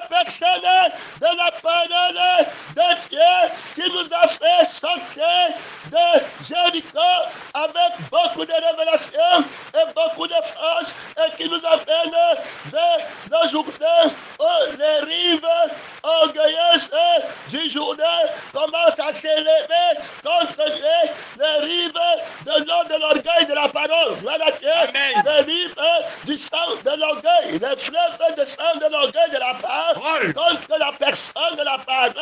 personnel de la parole de Dieu qui nous a fait sortir de Jéricho avec beaucoup de révélations et beaucoup de force et qui nous amène vers le Jourdain où les rives orgueilleuses du Jourdain commencent à s'élever contre les rives de l'eau de l'orgueil de la parole. Voilà les rives du sang de l'orgueil, les fleuves de sang de l'orgueil de la parole contre la personne de la parole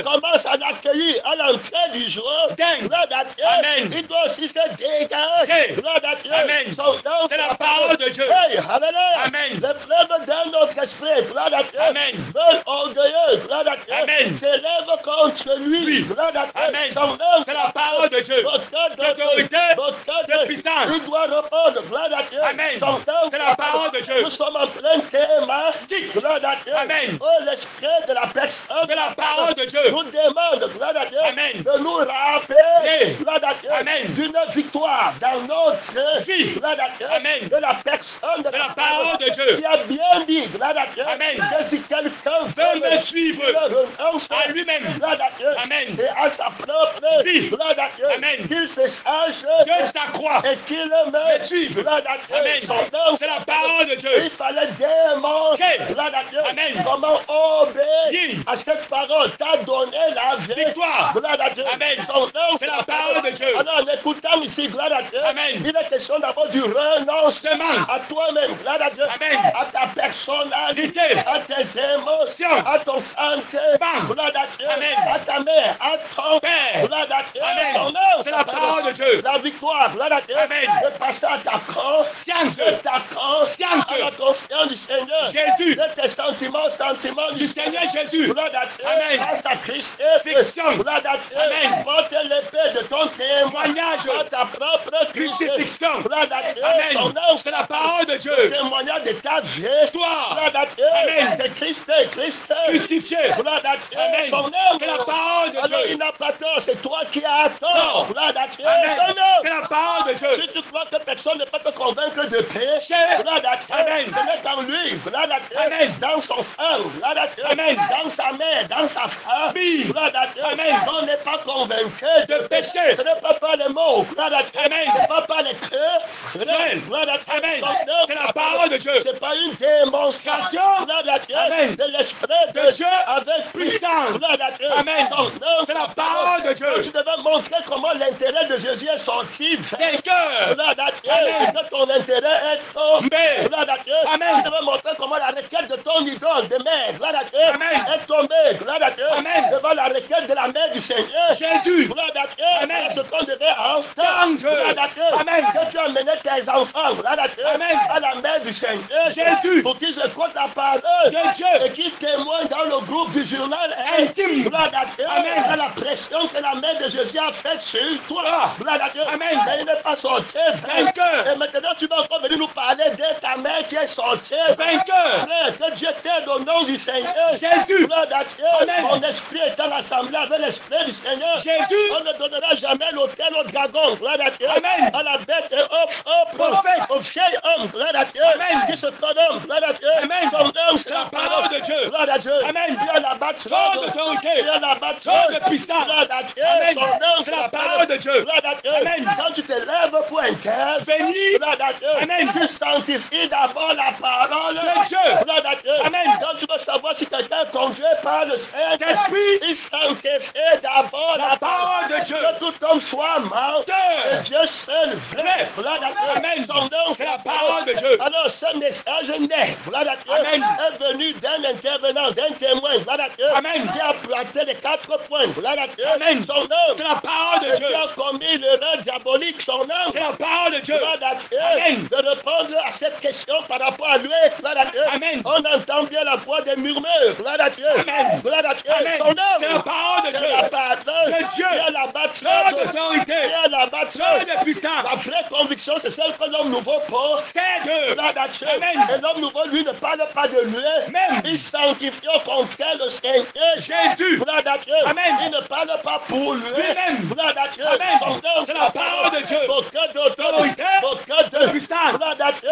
commence à l'accueillir à l'entrée du jour. Amen. Il doit aussi se dégager. Amen. C'est la parole de Dieu. Hey, hallelujah. Amen. Les fleuves d'un autre esprit, Amen. veulent orgueilleux, Amen. s'élèvent contre lui. Amen. Son nom, C'est la parole de Dieu. D'autorité, de puissance. Il doit répondre. Amen. Son nom, C'est la parole de Dieu. Nous sommes en plein thématique. Amen. Oh, l'esprit de la personne De la parole de Dieu. nous demande Amen. de nous rappeler Amen. d'une victoire dans notre vie. Amen. De la personne de la parole de Dieu. Qui a bien dit Amen. que si quelqu'un veut me suivre à lui-même, Amen. et à sa propre vie, Amen. Qu'il se charge de sa croix et qu'il me suive. Amen. C'est la parole de Dieu. Il fallait démontrer Amen. comment obéir à cette parole. T'as donné la victoire. Amen. C'est la parole de Dieu. Alors, en écoutant ici, Amen. il est question d'abord du renoncement à toi-même, Amen. à ta personnalité, à tes émotions, à ton santé, Amen. à ta mère, à ton père. Amen. C'est la parole de Dieu. La victoire, Amen. de passer à ta conscience, à la conscience du Seigneur, Jésus, de tes sentiments du Seigneur Jésus. Amen. Grâce à Christ, fiction. Amen. Porte l'épée de ton témoignage, à ta propre crucifixion. Amen. C'est la parole de Dieu. Le témoignage de ta victoire. Amen. C'est Christ crucifié. Amen. C'est la parole de Dieu. Alors il n'a pas tort, c'est toi qui as tort. Amen. C'est la parole de Dieu. Si tu crois que personne ne peut te convaincre de péché, Amen. c'est en lui, Amen. dans son sang, Amen. dans sa mère, dans sa femme, Amen. on n'est pas convaincu de péché. Ce n'est pas par les mots, Amen. c'est pas par les cœurs. Amen. C'est la parole de Dieu. C'est pas une démonstration Amen. de l'esprit de Dieu avec puissance. Amen. C'est la parole de Dieu. Tu devais montrer comment l'intérêt de Jésus est sorti des cœurs. Et que ton intérêt est tombé. Amen. Tu devais montrer comment la requête de ton idole de mère Amen. est tombée. Amen. Devant la requête de la mère du Seigneur. Jésus. Amen. Ce qu'on devait entendre. Amen. Que tu amenais tes enfants Amen. à la mère du Seigneur. Jésus. Pour qu'ils écoutent la parole de Dieu. Et qu'ils témoignent dans le groupe du journal intime. Amen. À la pression que la mère de Jésus a faite sur toi. Amen. Mais il n'est pas sorti. Vainqueur. Et maintenant tu vas encore venir nous parler de ta mère qui est sortie. Vainqueur. Frère, que Dieu t'aide au nom du Seigneur. Jésus. Amen. Mon esprit est en assemblée avec l'esprit du Seigneur. Jésus. On ne donnera jamais l'autel au dragon. Amen. À la bête et au prophète. Au vieil homme. Amen. Qui se prononce. Amen. Son nom, c'est la parole de Dieu. Amen. Il y a la bâtisse. Trop d'autorité. Il y a la bâtisse. Trop de puissance. Amen. Son nom, c'est la parole de Dieu. Amen. Quand tu te lèves pour intervenir, Amen. Tu sanctifies d'abord la parole de Dieu. Amen. Quand tu veux savoir si quelqu'un est conduit par le Saint-Esprit, il sanctifie d'abord la parole de Dieu. Que tout homme soit menteur. Et Dieu seul vrai. Amen. Son nom, c'est la parole de Dieu. Alors ce message naît. Amen. Est venu d'un intervenant, d'un témoin. Amen. Qui a planté les 4 points. Amen. Son nom. C'est la parole de Dieu. Qui a commis l'erreur diabolique. Son nom. C'est la parole de Dieu. Amen. De répondre à cette question par rapport à lui. Amen. On entend bien la voix des murmures. Amen. Amen. Son nom. C'est la parole de Dieu. La parole de Dieu. Il y a la bâtisse. D'autorité. Il y a la bâtisse. De puissance. La vraie conviction, c'est celle que l'homme nouveau porte. C'est de. Amen. Et l'homme nouveau, lui, ne parle pas de lui. Même. Il sanctifie au contraire le Seigneur. Jésus. Amen. Il ne parle pas pour lui. Lui-même. Amen. C'est la parole de Dieu. Beaucoup d'autorité. Beaucoup de puissance.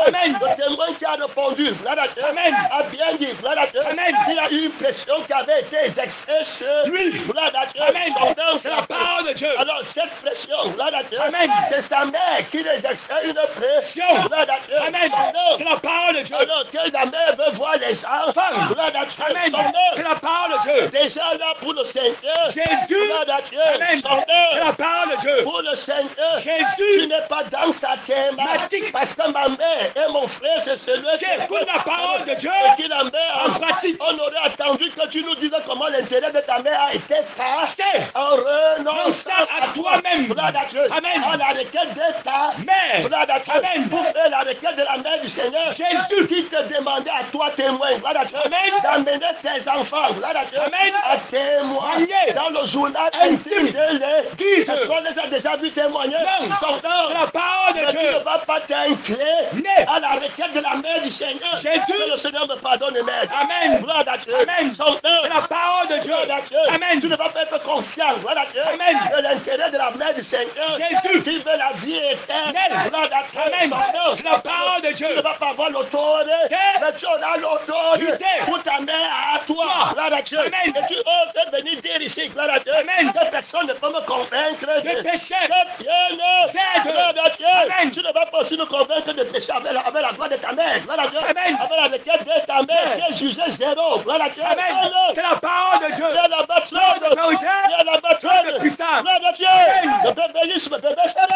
Amen. Le témoin qui a répondu. Amen. A bien dit. Amen. Il a a eu une pression qui avait été exercée sur lui. Gloire à Dieu. Amen. Son nom, C'est la parole de Dieu. alors cette pression, gloire à Dieu, Amen. c'est sa mère qui exerçait une pression. Gloire à Dieu. Amen. Son nom. C'est la parole de Dieu. Alors que la mère veut voir les enfants. Gloire à Dieu. Amen. Son C'est nom. la parole de Dieu. Déjà là pour le Seigneur. Jésus. Gloire à Dieu. Amen. Son C'est la nom. parole de Dieu. Pour le Seigneur. Jésus. Tu n'es pas dans sa thématique. Parce que ma mère et mon frère, c'est celui Qui écoute la parole de Dieu et qui la mère en pratique. On aurait attendu que tu nous dises comment l'intérêt de ta mère a été cassé en renonçant à toi-même. Gloire à Dieu. Amen. À la requête de ta mère. Gloire à Dieu. Amen. Pour faire la requête de la mère du Seigneur. Jésus. Qui te demandait à toi témoin. Gloire à Dieu. Amen. D'amener tes enfants. Gloire à Dieu. Amen. À témoigner dans le journal intime de l'Église. Est-ce qu'on les a déjà vu témoigner? Non. C'est la parole de Mais tu Dieu. ne vas pas t'incliner à la requête de la mère du Seigneur. Jésus. Que le Seigneur me pardonne, mère. Amen. Gloire à Dieu. Amen. Son nom. C'est la parole de Dieu. Gloire à Dieu. Amen. Tu ne vas pas être conscient, gloire à Dieu, Amen. de l'intérêt de la mère du Seigneur. Jésus. Qui veut la vie éternelle. Amen. Gloire à Dieu. Amen. Son nom. C'est la parole de Dieu. Tu ne vas pas avoir l'autorité. Mais tu auras l'autorité pour ta mère à toi. Gloire à Dieu. Amen. Et tu oses venir dire ici, gloire à Dieu, Amen. que personne ne peut me convaincre De péché. que Dieu ne. Fais de- Gloire à Dieu. Amen. Tu ne vas pas aussi nous convaincre de péché avec la gloire de ta mère. Gloire à Dieu. Amen. Avec la requête de ta mère Amen. qui est jugée zéro. Gloire à Dieu. Amen. C'est la parole de Dieu. Viens la battre. L'autorité. Viens la battre. de puissance. Gloire à Dieu. Amen. Le bébé bénisse, le bébé serré.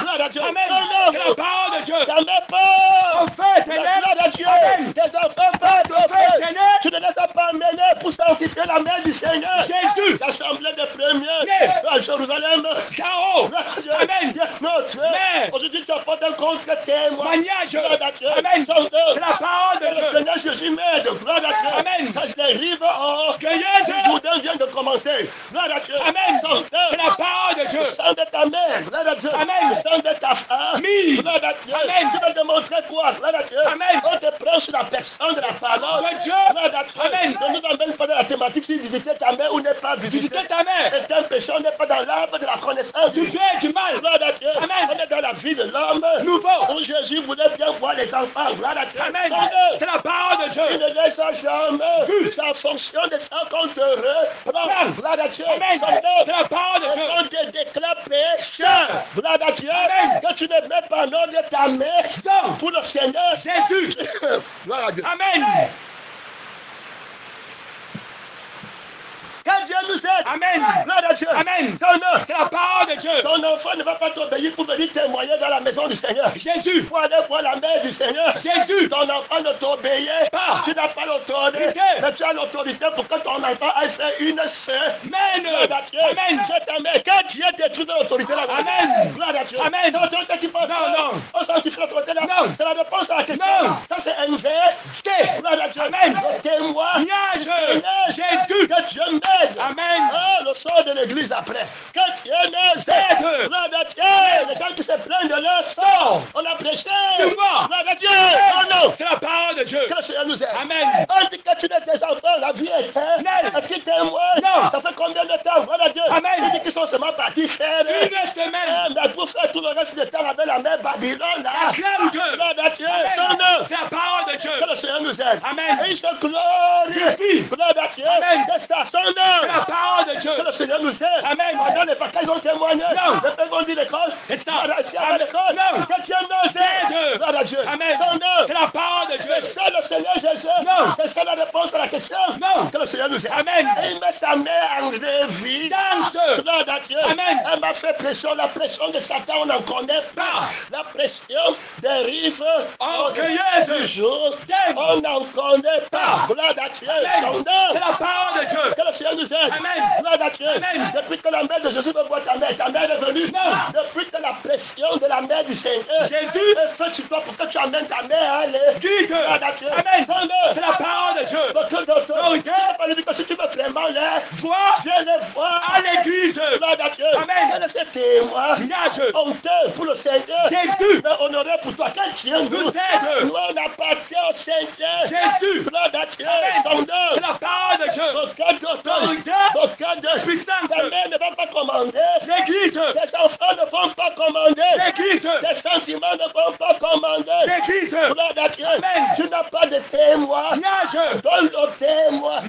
Gloire à Dieu. Amen. Son C'est la nom. parole de Dieu. Ta mère pas. Ton feu La t'élève. gloire à Dieu. Amen. Tes enfants pas Ton feu t'élève. tu ne les as pas amenés pour sanctifier la mère du Seigneur. Jésus. L'assemblée des premiers Mais- à Jérusalem. Chaos. Gloire à Dieu. Amen. Notre Mais- aujourd'hui tu apportes un contre-témoin. Témoignage. Gloire à Dieu. Amen. Son nom. C'est la parole Que de le Dieu. Seigneur Jésus m'aide. Gloire à Dieu. Amen. Ça se dérive hors. Que Jésus. Le Jourdain vient de commencer. Gloire à Dieu. Amen. Son nom. C'est la parole de Dieu. Le sang de ta mère, gloire à Dieu. Amen. Le sang de ta femme, Oui. gloire à Dieu. Amen. Tu vas te montrer quoi, gloire à Dieu. Amen. On te prend sur la personne de la parole. De Dieu. Gloire à Dieu. Amen. Ne nous emmène pas dans la thématique si visiter ta mère ou n'est pas visiter. Visitez ta mère. Et un péché, on n'est pas dans l'arbre de la connaissance Du du bien et du mal. Gloire à Dieu. Amen. On est dans la vie de l'homme. Nouveau. Où Jésus voulait bien voir les enfants. Gloire à Dieu. Amen. Son nom. C'est la parole de Il Dieu. ne laisse jamais. Vu. C'est en fonction de ça qu'on te reprend. Amen. Gloire à Dieu. Amen. Son nom. C'est la parole de Et Dieu. quand tu déclares pécheur, gloire à Dieu, Amen. que tu ne mets pas en ordre ta maison Non. pour le Seigneur. Jésus. Gloire à Dieu. Amen. Que Dieu nous aide. Amen. Gloire à Dieu. Amen. Ton nom. C'est la parole de Dieu. Ton enfant ne va pas t'obéir pour venir témoigner dans la maison du Seigneur. Jésus. Pour aller voir la mère du Seigneur. Jésus. Ton enfant ne t'obéit Pas. Tu n'as pas l'autorité. Mais tu as l'autorité pour que ton enfant aille faire une Amen. Gloire à Dieu. Amen. Je t'aime. Quand Dieu détruit l'autorité là. Amen. Gloire à Dieu. Amen. C'est l'autorité qui passe. Non, non. On sanctifie l'autorité là. Non. C'est la réponse à la question. Non. Ça c'est un vrai. Gloire à Dieu. Amen. Le témoin. Témoignage. Jésus. Que Dieu m'aide. Amen. Ah, le sort de l'église après. Que Dieu m'aide. Aide. Gloire à Dieu. Les gens qui se plaignent de leur sort. On a prêché. Tu vois. Gloire à Dieu. Oh non. C'est la parole de Dieu. Que le Seigneur nous aide. Amen. On dit que tu n'es tes enfants, la vie éternelle. Est-ce qu'ils témoignent? Non. Ça fait combien de temps? Voilà Dieu. Amen. Il dit qu'ils sont seulement partis faire. Une semaine. Mais pour faire tout le reste du temps avec la mère Babylone là. Acclame Dieu. Gloire à Dieu. Son Amen. nom. C'est la parole de Dieu. Que le Seigneur nous aide. Amen. Et il se glorifie. Gloire à Dieu. Amen. C'est ça, son C'est la nom. parole de Dieu. Que le Seigneur nous aide. Amen. Pendant les vacances, ils ont témoigné. Non. Les pères ont dit l'école. C'est ça. Voilà, est-ce qu'il y a Amen. l'école? Non. Que Dieu nous aide. Aide. Gloire à Dieu. Amen. Son nom. C'est la parole de Dieu. C'est ça le Seigneur Jésus. Non. C'est ça la réponse à la question. Non. Que le Seigneur nous aide. Amen. Et il met sa main en révie. Danse. Gloire à Dieu. Amen. Elle m'a fait pression. La pression de Satan, on n'en connaît pas. La pression dérive Orgueilleuse. toujours. Dème. On n'en connaît pas. Gloire à Dieu. Son Amen. nom. C'est la parole de Dieu. Que le Seigneur nous aide. Amen. Gloire à Dieu. Amen. Depuis que la mère de Jésus veut voir ta mère est venue. Non. Depuis que la pression de la mère du Seigneur Jésus. est faite sur toi pour que tu amènes ta mère à aller. Guide. Gloire à Dieu. Amen. Son nom. C'est la parole de Dieu. Docteur. Autorité. Tu n'as pas dit que si tu veux vraiment les Vois viens les voir. à l'église. Gloire à Dieu. Amen. Quel est ce témoin Témoignage. honteux pour le Seigneur? Jésus. Mais honoré pour toi. Quel Dieu nous? Nous aide. Nous on appartient au Seigneur. Jésus. Gloire à Dieu. Amen. Son C'est nom. la parole de Dieu. Aucun d'auteur. Autorité. Aucun de Puissance. ta mère ne va pas commander. L'église. Tes enfants ne vont pas commander. L'église. Tes sentiments ne vont pas commander. L'église. Gloire à Dieu. Amen. Tu n'as pas de témoin. Témoignage. Donne le témoin.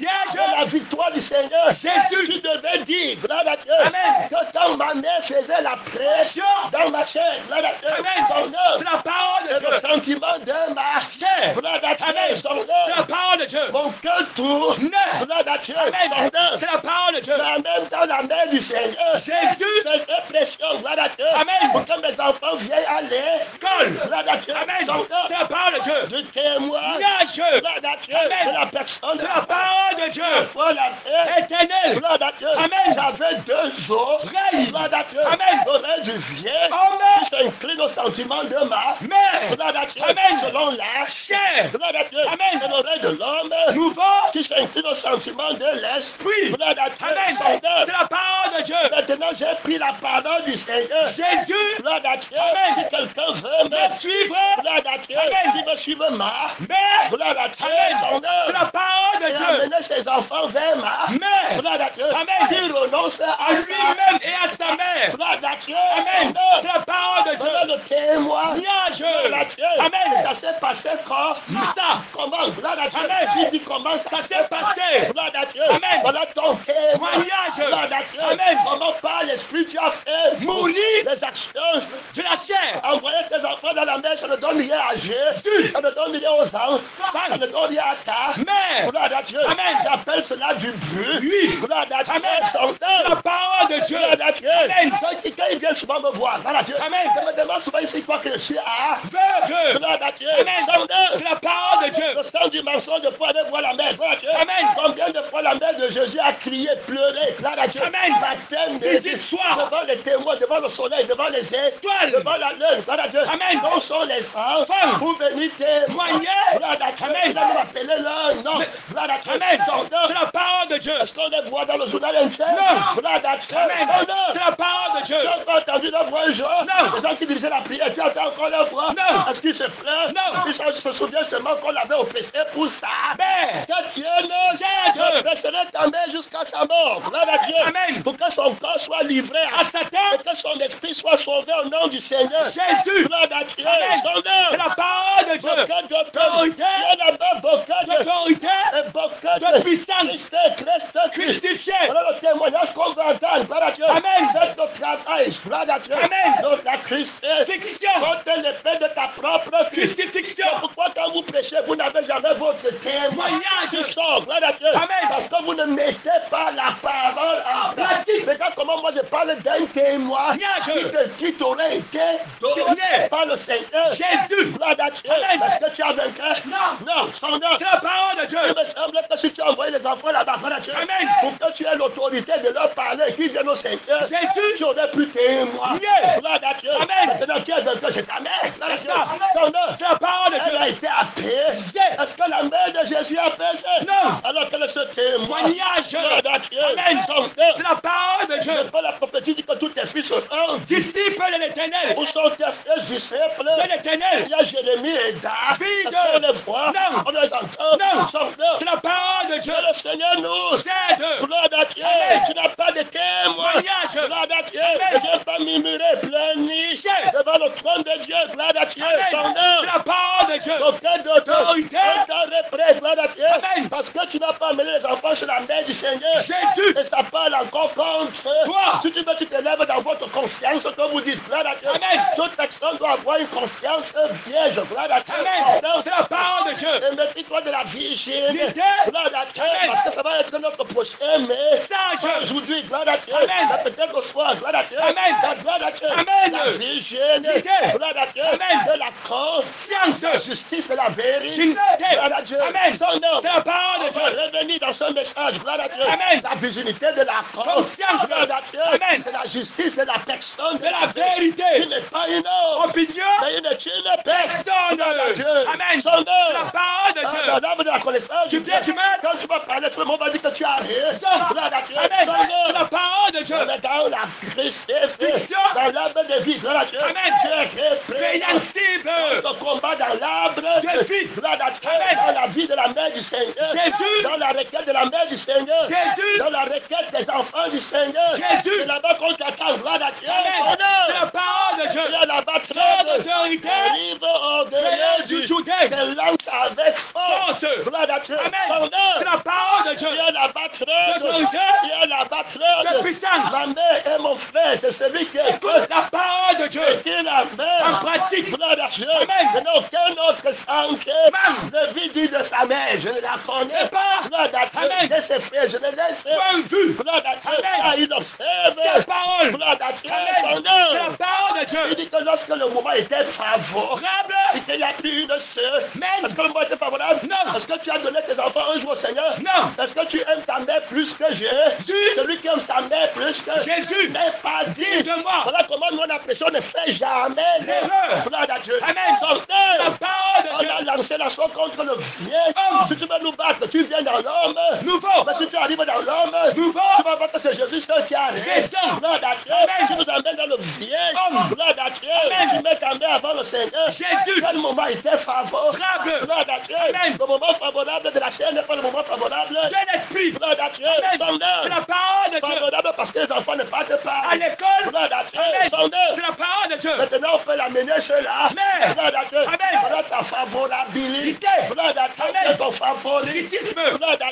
Jésus. Tu devais dire, gloire à Dieu, Amen. que quand ma mère faisait la prêche dans ma chair, gloire à Dieu, Amen. son œuvre C'est la parole de et Dieu. le sentiment de ma Chair. gloire à Dieu, Amen. son C'est la œuvre, parole de Dieu. mon cœur tourne, Non. gloire à Dieu, Amen. son œuvre. C'est la parole de Dieu. Mais en même temps, la mère du Seigneur, Jésus. faisait pression, gloire à Dieu, Amen. pour que mes enfants viennent aller, Colle. gloire à Dieu, Amen. son œuvre, C'est la parole de Dieu. du témoin, Nuage. gloire à Dieu, Amen. de la personne, de C'est la parole de Dieu. la foi, la paix, Éternel. gloire à Dieu, Amen. j'avais 2 os, Règne. gloire à Dieu, Amen. l'oreille du vieux, Amen. qui s'incline au sentiment de ma, Mais. gloire à Dieu, Amen. selon la Chair. gloire à Dieu, Amen. et l'oreille de l'homme, Nouveau. qui s'incline au sentiment de l'esprit, Oui. gloire à Dieu, Amen. son C'est œuvre. la parole de Dieu. Maintenant, j'ai pris la parole du Seigneur. Jésus. Gloire à Dieu. Amen. Si quelqu'un veut Me me suivre. gloire à Dieu, Amen. qui me suive ma, Mais. gloire à Dieu, Amen. son C'est la œuvre. parole de Et Dieu. amener ses enfants vers ma, Mais. gloire à Dieu, Amen. qui renonce À à sa, lui-même et à sa mère. gloire à Dieu, Amen. son C'est œuvre. la parole de Dieu. Voilà le témoin. Nuage. Gloire à Dieu. Amen. Et ça s'est passé quand? Ça. Comment? Gloire à Dieu. Amen. Tu dis comment ça Ça s'est s'est passé. Gloire à Dieu. Amen. Voilà ton témoin. Témoignage. Gloire à Dieu. Amen. Comment par l'Esprit tu as fait Mourir les actions. de la chair. Envoyer tes enfants dans la mer, ça ne donne rien à Dieu. Ça ne donne rien aux anges. Ça ne donne rien à ta. Mais. Gloire à Dieu. Amen. J'appelle cela du but. Oui. Gloire à Dieu. Amen. Son C'est la œuvre. parole de Dieu. Gloire à Dieu. Amen. Quand ils viennent souvent me voir, gloire à Dieu. Amen. Ils me demandent souvent ici quoi que je suis à. Veuve. Gloire à Dieu. Amen. Son œuvre. C'est la parole de Dieu. Le sang du mensonge de pouvoir aller voir la mère. Gloire à Dieu. Amen. Combien de fois la mère de Jésus a crié, pleuré, gloire à Dieu. Amen. Baptême Midi, soir. devant les témoins, devant le soleil, devant les étoiles, devant la lune, gloire à Dieu. Amen. Où sont les enfants Femme. pour venir témoigner? Moigner. Gloire à Dieu. Amen. Il a même appelé leur nom. Mais- Gloire à Dieu. Amen. Son C'est nom. la parole de Dieu. Est-ce qu'on les voit dans le journal interne? Non. Gloire à Dieu. Amen. Son nom. C'est la parole de Dieu. Tu n'as pas entendu leur voix un jour? Non. Les gens qui dirigeaient la prière, tu entends encore leur voix? Non. Est-ce qu'ils se plaignent? Non. Ils se souviennent seulement qu'on l'avait oppressé pour ça. Mais. Que Dieu ne Dieu. blesserait ta mère jusqu'à sa mort. Gloire à Dieu. Amen. Pour que son corps soit livré À à Satan. et que son esprit soit sauvé au nom du Seigneur. Jésus. Gloire à Dieu. Amen. Son C'est œuvre. la parole de Dieu. Beaucoup d'autorité. Autorité. Il y en a pas beaucoup de D'autorité. et beaucoup De de puissance. Christ. Crucifié. Voilà le témoignage qu'on va entendre. Gloire à Dieu. Amen. Faites le travail. Gloire à Dieu. Amen. Donc la Christ. Fiction. Porte l'épée de ta propre Christ. Crucifixion. C'est pourquoi quand vous prêchez, vous n'avez jamais votre témoignage Témoignage. qui sort. Gloire à Dieu. Amen. Parce que vous ne mettez pas la parole en pratique. Regarde comment moi je parle d'un témoignage qui t'aurait été donné Donné. par le Seigneur. Jésus. Gloire à Dieu. Amen. Est-ce que tu as vaincu? Non. Non, son nom. C'est la parole de Dieu. Il me semble que si tu as envoyé les enfants là-bas, gloire à Dieu, Amen. pour que tu aies l'autorité de leur parler, qu'ils viennent au Seigneur, Jésus. tu aurais pu témoigner. Yeah. Gloire à Dieu. Amen. Maintenant, qui est vaincu, c'est ta mère. Gloire à C'est Dieu. ça. Son nom. C'est la parole de Elle a Dieu. été apaisée. Est-ce que la mère de Jésus a apaisé? Non. Alors qu'elle se témoigne. Témoignage. Gloire à Dieu. Amen. Son nom. C'est la parole de Dieu. C'est pas la prophétie dit que tous tes fils sont un. Disciple de l'éternel. Où sont tes fils disciples? De l'éternel. Il y a Jérémie et David. David. Est-ce qu'on les voit? Non. On les entend? Non. Son nom. C'est la parole de Dieu. Que le Seigneur nous Aide. gloire à Dieu. Amen. Tu n'as pas de témoin. Témoignage. Gloire à Dieu. Amen. Ne viens pas murmurer, pleurnicher devant le trône de Dieu. Gloire à Dieu. Son Amen. nom. C'est la parole de Dieu. Aucun d'autre. Autorité. Aucun prêt. Gloire à Dieu. Amen. Parce que tu n'as pas amené les enfants sur la main du Seigneur. Jésus. Et ça parle encore contre Toi. Si tu veux, tu te lèves dans votre conscience, comme vous dites. Gloire à Dieu. Amen. Toute personne doit avoir une conscience vierge. Gloire à Dieu. Amen. Son nom. C'est la parole de Dieu. Et méfie-toi de la virginité. Vérité. Gloire à Dieu. Amen. Parce que ça va être notre prochain message. Sage. Aujourd'hui, gloire à Dieu. Amen. Mais peut-être au soir, gloire à Dieu. Amen. La gloire à Dieu. Amen. La virginité. Vérité. Gloire à Dieu. Amen. De la conscience. Science. La justice de la vérité. Vérité. Gloire à Dieu. Amen. Son nom. C'est la parole de On va Dieu. revenir dans ce message. Gloire à Dieu. Amen. La virginité de la Conscience. Gloire à Dieu. Amen. C'est la justice de la personne. De la Qui vérité. n'est pas une autre. Opinion. Mais une personne. Personne. Gloire à Dieu. Amen. Son C'est la nom. parole de Dans Dieu. l'arbre de la connaissance Du bien, du mal. Quand tu vas parler, tout le monde va dire que tu as rien. Son. Gloire à Dieu. Amen. Son C'est la nom. parole de Dieu. Mais dans la Christ Fiction. dans l'arbre de vie, gloire à Dieu. Amen. Tu es repréhensible. Préhensible. Le combat dans l'arbre De suite. Gloire à Dieu. Amen. Dans la vie de la mère du Seigneur. Jésus. Dans la requête de la mère du Seigneur. Jésus. Dans la requête des enfants du Seigneur. Jésus. C'est là-bas qu'on t'attend. Gloire à Dieu. Amen. C'est la parole de Dieu. Il y a là-bas Toute très autorité. arrive au-delà du Judaïsme. c'est lance avec force. Force. Gloire à Dieu. Amen. C'est la parole de Dieu. Il y a là-bas très Autorité. il y a là-bas très De puissance. ma mère et mon frère, c'est celui qui est Écoute la parole de Dieu. qui est la mère. En pratique. Gloire à Dieu. Amen. Je n'ai aucun autre sang que Amen. le vide de sa mère. Je ne la connais Et pas. Gloire à Dieu. Amen. De ses frères, je ne laisse Point vu. Gloire à Dieu. Amen. Car il observe. La parole. Gloire à Dieu. Amen. Son C'est œuvre. la parole de Il Dieu. dit que lorsque le moment était favorable, Favorable. il n'y a plus une sœur. Amen. Est-ce que le moment était favorable? Non. Est-ce que tu as donné tes enfants un jour au Seigneur? Non. Est-ce que tu aimes ta mère plus que Jésus? Celui qui aime sa mère plus que Jésus. n'est pas dit. Dis de moi. Voilà comment nous on a prêché, on ne fait jamais L'erreur. Gloire à Dieu. Amen. Son La œuvre. parole de On Dieu. a lancé la soie contre le vieil. Homme. Si tu veux nous battre, tu viens dans l'homme. Nouveau. Mais si tu arrives dans l'homme, Nouveau. tu vas voir que c'est Jésus seul qui arrive. Récent. Gloire à Dieu. Amen. Tu nous amènes dans le vieil. Homme. Gloire à Dieu. Amen. Tu mets ta main avant le Seigneur. Jésus. Quel moment était favorable? Favorable. Gloire à Dieu. Amen. Le moment favorable de la chair n'est pas le moment favorable. De l'esprit. Gloire à Dieu. Amen. Son C'est la œuvre. parole de Dieu. Favorable parce que les enfants ne partent pas. À l'école. Gloire à Dieu. Amen. Son œuvre. C'est la parole de Dieu. Maintenant, on peut l'amener cela. Amen. Gloire à Dieu. Amen. Voilà ta favorabilité. Gloire à Dieu. Amen. Ton favori. Litisme. Gloire à Dieu.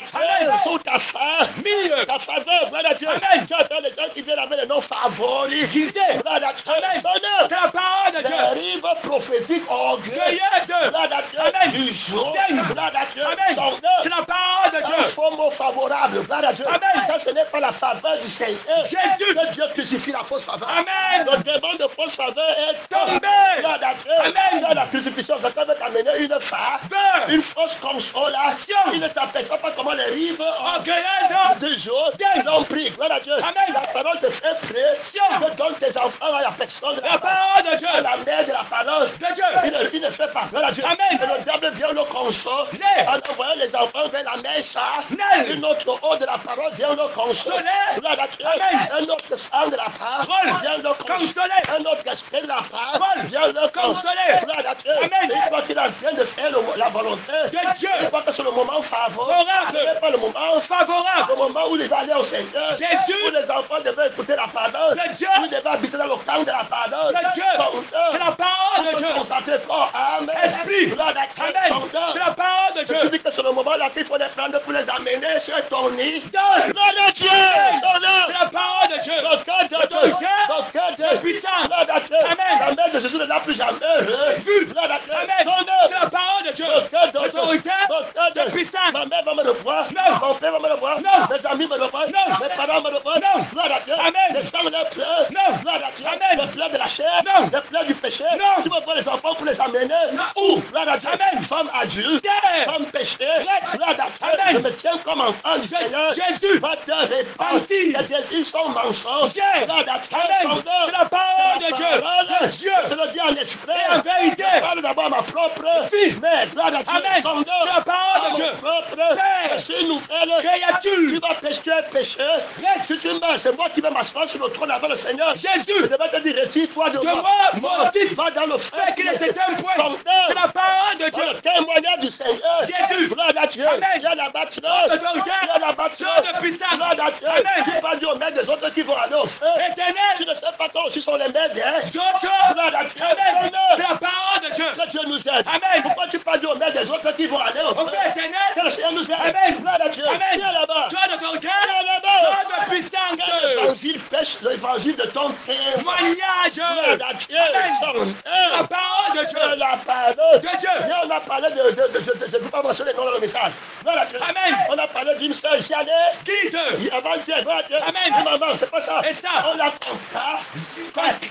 Amen. Sous ta fin. Milieu. Ta faveur. Gloire à Dieu. Amen. Tu entends les gens qui viennent avec les noms favoris. Guidé. Gloire à Dieu. Amen. Son œuvre. C'est la parole de Dieu. Dérive prophétique orgueil. Cueilleuse. Gloire à Dieu. Amen. Du jour. Daigne. Gloire à Dieu. Amen. Son C'est œuvre. la parole de Un Dieu. faux mot favorable. Gloire à Dieu. Amen. Ça, ce n'est pas la faveur du Seigneur. Jésus. Que Dieu crucifie la fausse faveur. Amen. Le démon de fausse faveur est Tombé. Gloire à Dieu. Amen. Dans la crucifixion, quelqu'un veut t'amener une Veuve. une fausse consolation. Il ne s'aperçoit pas comment les rives Orgueilleuse. deux jours Daigne. l'ont pris. Gloire à Dieu. Amen. La parole te fait pression. Que donne tes enfants à la personne de La parole de Dieu. à la mère de la parole. De Dieu. Il ne fait pas. Gloire à Dieu. Amen. Et le diable vient le consoler. Né. En envoyant les enfants vers la messe. Né. Une autre eau de la parole vient le consoler. Soleil. Gloire à Dieu. Amen. Un autre sang de la parole Parole. vient le consoler. Consoler. Un autre esprit de la parole Parole. vient le Consoler. consoler. Gloire à Dieu. Amen. Et une fois qu'il est en train de faire la volonté De Dieu. il voit que c'est le moment favorable. Favorable. Ce n'est pas le moment Favorable. le moment où il va aller au Seigneur. Jésus. Où les enfants devaient écouter la parole. De Dieu. Où ils devaient habiter dans le camp de la parole. De Dieu. C'est la parole de Dieu. Consacrer corps, âme, Esprit. Gloire à Dieu. Amen. C'est la parole de Tu Dieu. dis que c'est le moment là qu'il faut les prendre pour les amener sur ton nid. Donne. Gloire à Dieu. C'est la parole de Dieu. Le cœur de Dieu. Autorité. Le cœur de De Dieu. puissance. Gloire à Dieu. Amen. La mère de Jésus ne l'a plus jamais vu. Gloire à Dieu. Amen. Son C'est œuvre. la parole de Dieu. Le cœur de Dieu. Autorité. Le cœur de De puissance. Ma mère va me le voir. Non. Mon père va me le voir. Non. Mes amis me le voient. Non. Mes parents me le voient. Non. Gloire à Dieu. Amen. Les sangs les pleurs. Non. Gloire à Dieu. Amen. Les pleurs de la chair. Non. Les pleurs du péché. Non. Tu me vois les enfants pour les amener. Non. Où? Gloire à Dieu. Amen. Femme adulte. Terre. Femme péché. Reste. Gloire à Dieu. Amen. Je me tiens comme enfant du Seigneur. Jésus. Va te répandre. Mentir. Les désirs sont mensonges. Dieu. Gloire à Dieu. Amen. Son œuvre. C'est la parole de Dieu. Parole. De Dieu. Je te le dis en esprit. Et en vérité. Je parle d'abord à ma propre Fils. mère. Gloire à Dieu. Amen. Son œuvre. C'est la parole de À Dieu. mon propre Père. péché nouvelle. Créature. Tu vas pécher. Reste. Si tu meurs, c'est moi qui vais m'asseoir sur le trône avant le Seigneur. Je Jésus. devais te dire, retire-toi de De moi. moi, mon titre. Va dans le feu. Fait qu'il est certain point. Son C'est la œuvre. parole de Dans Dieu. le témoignage du Seigneur. Jésus. Gloire à Dieu. Amen. Il y a la bâtisse. Autorité. Il y a la bâtisse. Dieu de puissance. Gloire à Dieu. Amen. Tu vas dire aux mains des autres qui vont aller au feu. Tu Éternel. ne sais pas toi aussi sont les mains des. D'autres. Gloire à Dieu. Amen. C'est Seigneur, la parole de Dieu. que Dieu nous aide. Amen. Pourquoi tu parles aux mains des autres qui vont aller au Au feu? Père éternel. Que le Seigneur nous aide. Amen. Gloire à Dieu. Amen. Viens là-bas. Toi d'autorité. Viens là-bas. Toi de puissance. Que l'évangile prêche l'évangile de ton témoin. Témoignage. Gloire à Dieu. Amen. Son La œuvre. parole de Que Dieu. la parole. De Dieu. Viens, on a parlé de je ne peux pas mentionner les noms dans le message. Gloire à Dieu. Amen. On a parlé d'une sœur ici, allez. Quitte. Avant-hier, gloire à Dieu. Amen. Et maman, c'est pas ça. Et ça. On l'a compris.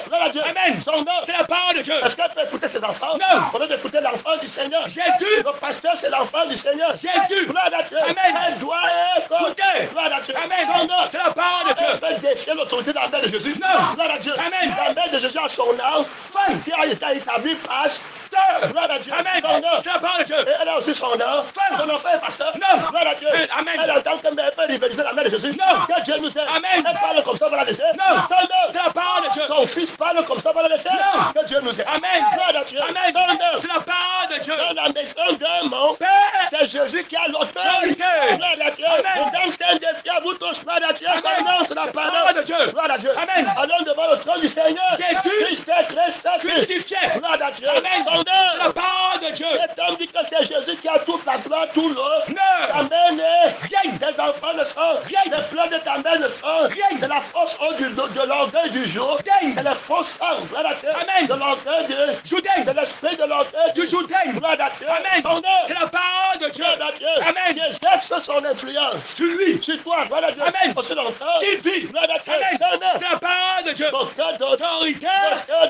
Gloire à Dieu. Amen. Son œuvre. C'est la parole de Dieu. Est-ce qu'elle peut écouter ses enfants? Non. Au lieu d'écouter l'enfant du Seigneur. Jésus. Le pasteur, c'est l'enfant du Seigneur. Jésus. Gloire à Dieu. Amen. Elle doit être. Écoutez. Gloire à Dieu. Amen. Son œuvre. C'est la parole de Elle Dieu. peut défier l'autorité de la mère de Jésus. Non. Gloire à Dieu. Amen. La mère de Jésus a son âme Femme. qui a été établie pasteur. Sœur. Gloire à Dieu. Amen. Son œuvre. C'est la parole de Dieu. Et elle a aussi son œuvre. Son enfant est pasteur. Non. Gloire à Dieu. Amen. Elle entend que mère peut rivaliser la mère de Jésus. Non. Que Dieu nous aide. Amen. Elle parle comme ça, on va la laisser. Non. Son œuvre. C'est la parole de Dieu. Son fils parle comme ça, on va la laisser. Non. Que Dieu nous aide. Amen. Gloire à Dieu. Amen. Son œuvre. C'est la parole de Dieu. Dans la maison d'un mon Père. c'est Jésus qui a l'autorité. L'autorité. Gloire à Dieu. Amen. Mesdames, c'est un défi à vous tous. Gloire à Dieu. Son Amen. nom, c'est la La parole parole. de Dieu. Gloire à Dieu. Amen. Allons devant le trône du Seigneur. Jésus. Christ, Christ. Crucifié. Gloire à Dieu. Amen. Son C'est la œuvre. parole de Dieu. Cet homme dit que c'est Jésus qui a toute la gloire, tout l'eau. Ne. Ta mère n'est Rien. tes enfants ne sont Rien. les pleurs de ta mère ne sont Rien. c'est la fausse eau de l'orgueil du jour. Rien. C'est le faux sang. Gloire à Dieu. Amen. De l'orgueil de Jourdain. de l'esprit de l'orgueil Du Jourdain. Gloire à Dieu. Amen. Son œuvre. C'est la parole de Dieu. Gloire à Dieu. Amen. Qui exerce son influence Sur lui. sur toi. Gloire à Dieu. Amen. Aussi longtemps. Qu'il vit. Gloire à Dieu. Amen. Son œuvre. C'est la parole de Dieu. Donc, quand on Autorité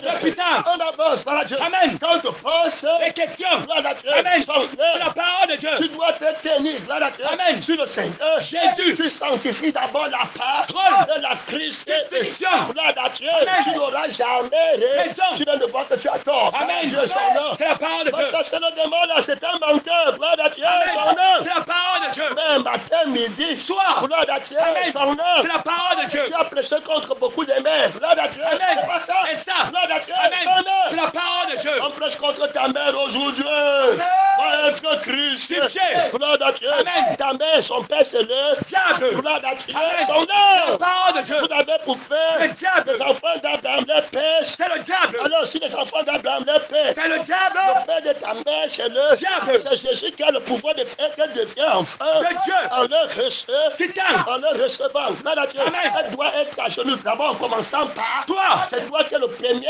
de puissance. on avance, gloire à Dieu. Amen. Quand on pense, Les questions. gloire à Dieu. Amen. Son C'est la œuvre. parole de Dieu. Tu dois te tenir, gloire à Dieu. Amen. Sur le Seigneur. Jésus. Tu sanctifies d'abord la Parole. part de la Christ. Bénédiction. Gloire à Dieu. Amen. Tu n'auras jamais Raison. Tu viens de voir que tu as tort. Gloire à Amen. Dieu, son nom. C'est la parole de Dieu. Parce que c'est le démon là, c'est un menteur. Gloire à Dieu, son Amen. nom. C'est la parole de Dieu. Même matin, midi, Soir. gloire à Dieu, Amen. son nom. C'est la parole de Dieu. Tu as prêché contre beaucoup de mères. Gloire à Dieu. Amen. C'est pas ça. Et ça. Gloire à Dieu, Amen. son nom. C'est la parole de Dieu. On prêche contre ta mère aujourd'hui. Va être Christ. Crucifié. Gloire à Dieu. Amen. Ta mère, son père, c'est le Diable. gloire à Dieu. Amen. Son C'est la nom. parole de Dieu. Vous avez pour père Le diable. les enfants d'Abraham, les pères. C'est le diable. Alors, si les enfants d'Abraham, les pères, C'est le diable. le père de ta mère, c'est le Diable. c'est Jésus qui a le pouvoir de faire qu'elle devienne enfant. De Dieu. En le recevant. Titan. En le recevant. Gloire à Dieu. Amen. Elle doit être à genoux. D'abord, en commençant par Toi. c'est toi qui es le premier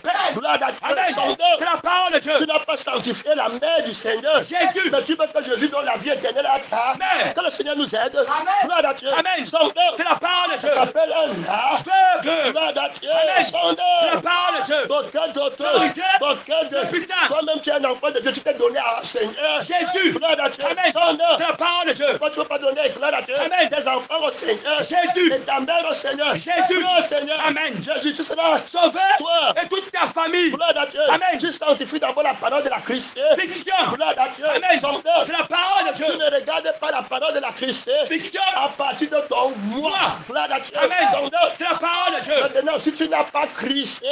Père. gloire à Dieu. Amen. Son C'est œuvre. la parole de Tu Dieu. n'as pas sanctifié la mère du Seigneur. Jésus. Mais tu veux que Jésus donne la vie éternelle à ta Amen. que le Seigneur nous aide. Amen. Gloire à Dieu. Amen. Son œuvre. C'est la parole de Dieu. Ça s'appelle un art. Veuve. Gloire à Dieu. Amen. Son C'est la œuvre. parole de Dieu. D'auteur, Autorité. d'auteur de puissance. toi-même tu es un enfant de Dieu, tu t'es donné à Seigneur. Jésus. Gloire à Dieu. Amen. Son œuvre. C'est la parole de Dieu. Pourquoi tu ne veux pas donner gloire à Dieu? Amen. Tes enfants au Seigneur. Jésus. Et ta mère au Seigneur. Jésus. Toi au Seigneur. Amen. Jésus, tu seras Sauveur. toi. Et toute ta famille. Gloire à Dieu. Amen. Tu sanctifies d'abord la parole de la Christ. Fiction. Gloire à Dieu. Amen. Son œuvre. C'est la parole de Tu Dieu. ne regardes pas la parole de la Christ Fiction. à partir de ton moi. Moi. Gloire à Dieu. Amen. Son œuvre. C'est la parole de Dieu. Maintenant, si tu n'as pas Christ,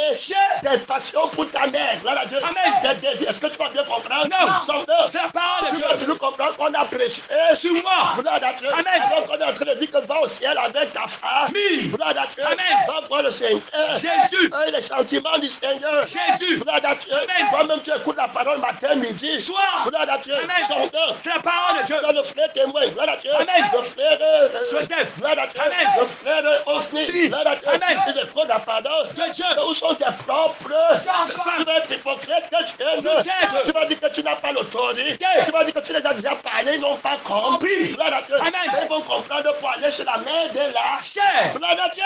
tes passions pour ta mère, gloire à Dieu, Amen. tes désirs, est-ce que tu vas bien comprendre? Non. Son œuvre. C'est la parole de Tu vas Dieu. toujours comprendre qu'on a prêché Sur moi. gloire à Dieu. Amen. Alors qu'on est en train de dire que va au ciel avec ta femme. Mi. Gloire à Dieu. Amen. Va voir le Seigneur. Jésus. Et les sentiments du Seigneur. Jésus. Gloire à Dieu. Amen. Toi-même, tu écoutes la parole matin, midi. Soir. Gloire à Dieu. Amen. Son œuvre. C'est la parole de Dieu. Dans le frère témoin, gloire à Dieu. Amen. Le frère Joseph. gloire à Dieu. Amen. Le frère Osni, gloire à Dieu. Amen. Il écoute la parole. De Dieu. Où sont tes propres? Tu vas être hypocrite que tu aimes. Nous êtes. Tu vas dire que tu n'as pas l'autorité. Yeah. Tu vas dire que tu les as déjà parlé, ils n'ont pas compris. Gloire à Dieu. Amen. Ils vont comprendre pour aller chez la mère de la Chair. gloire à Dieu.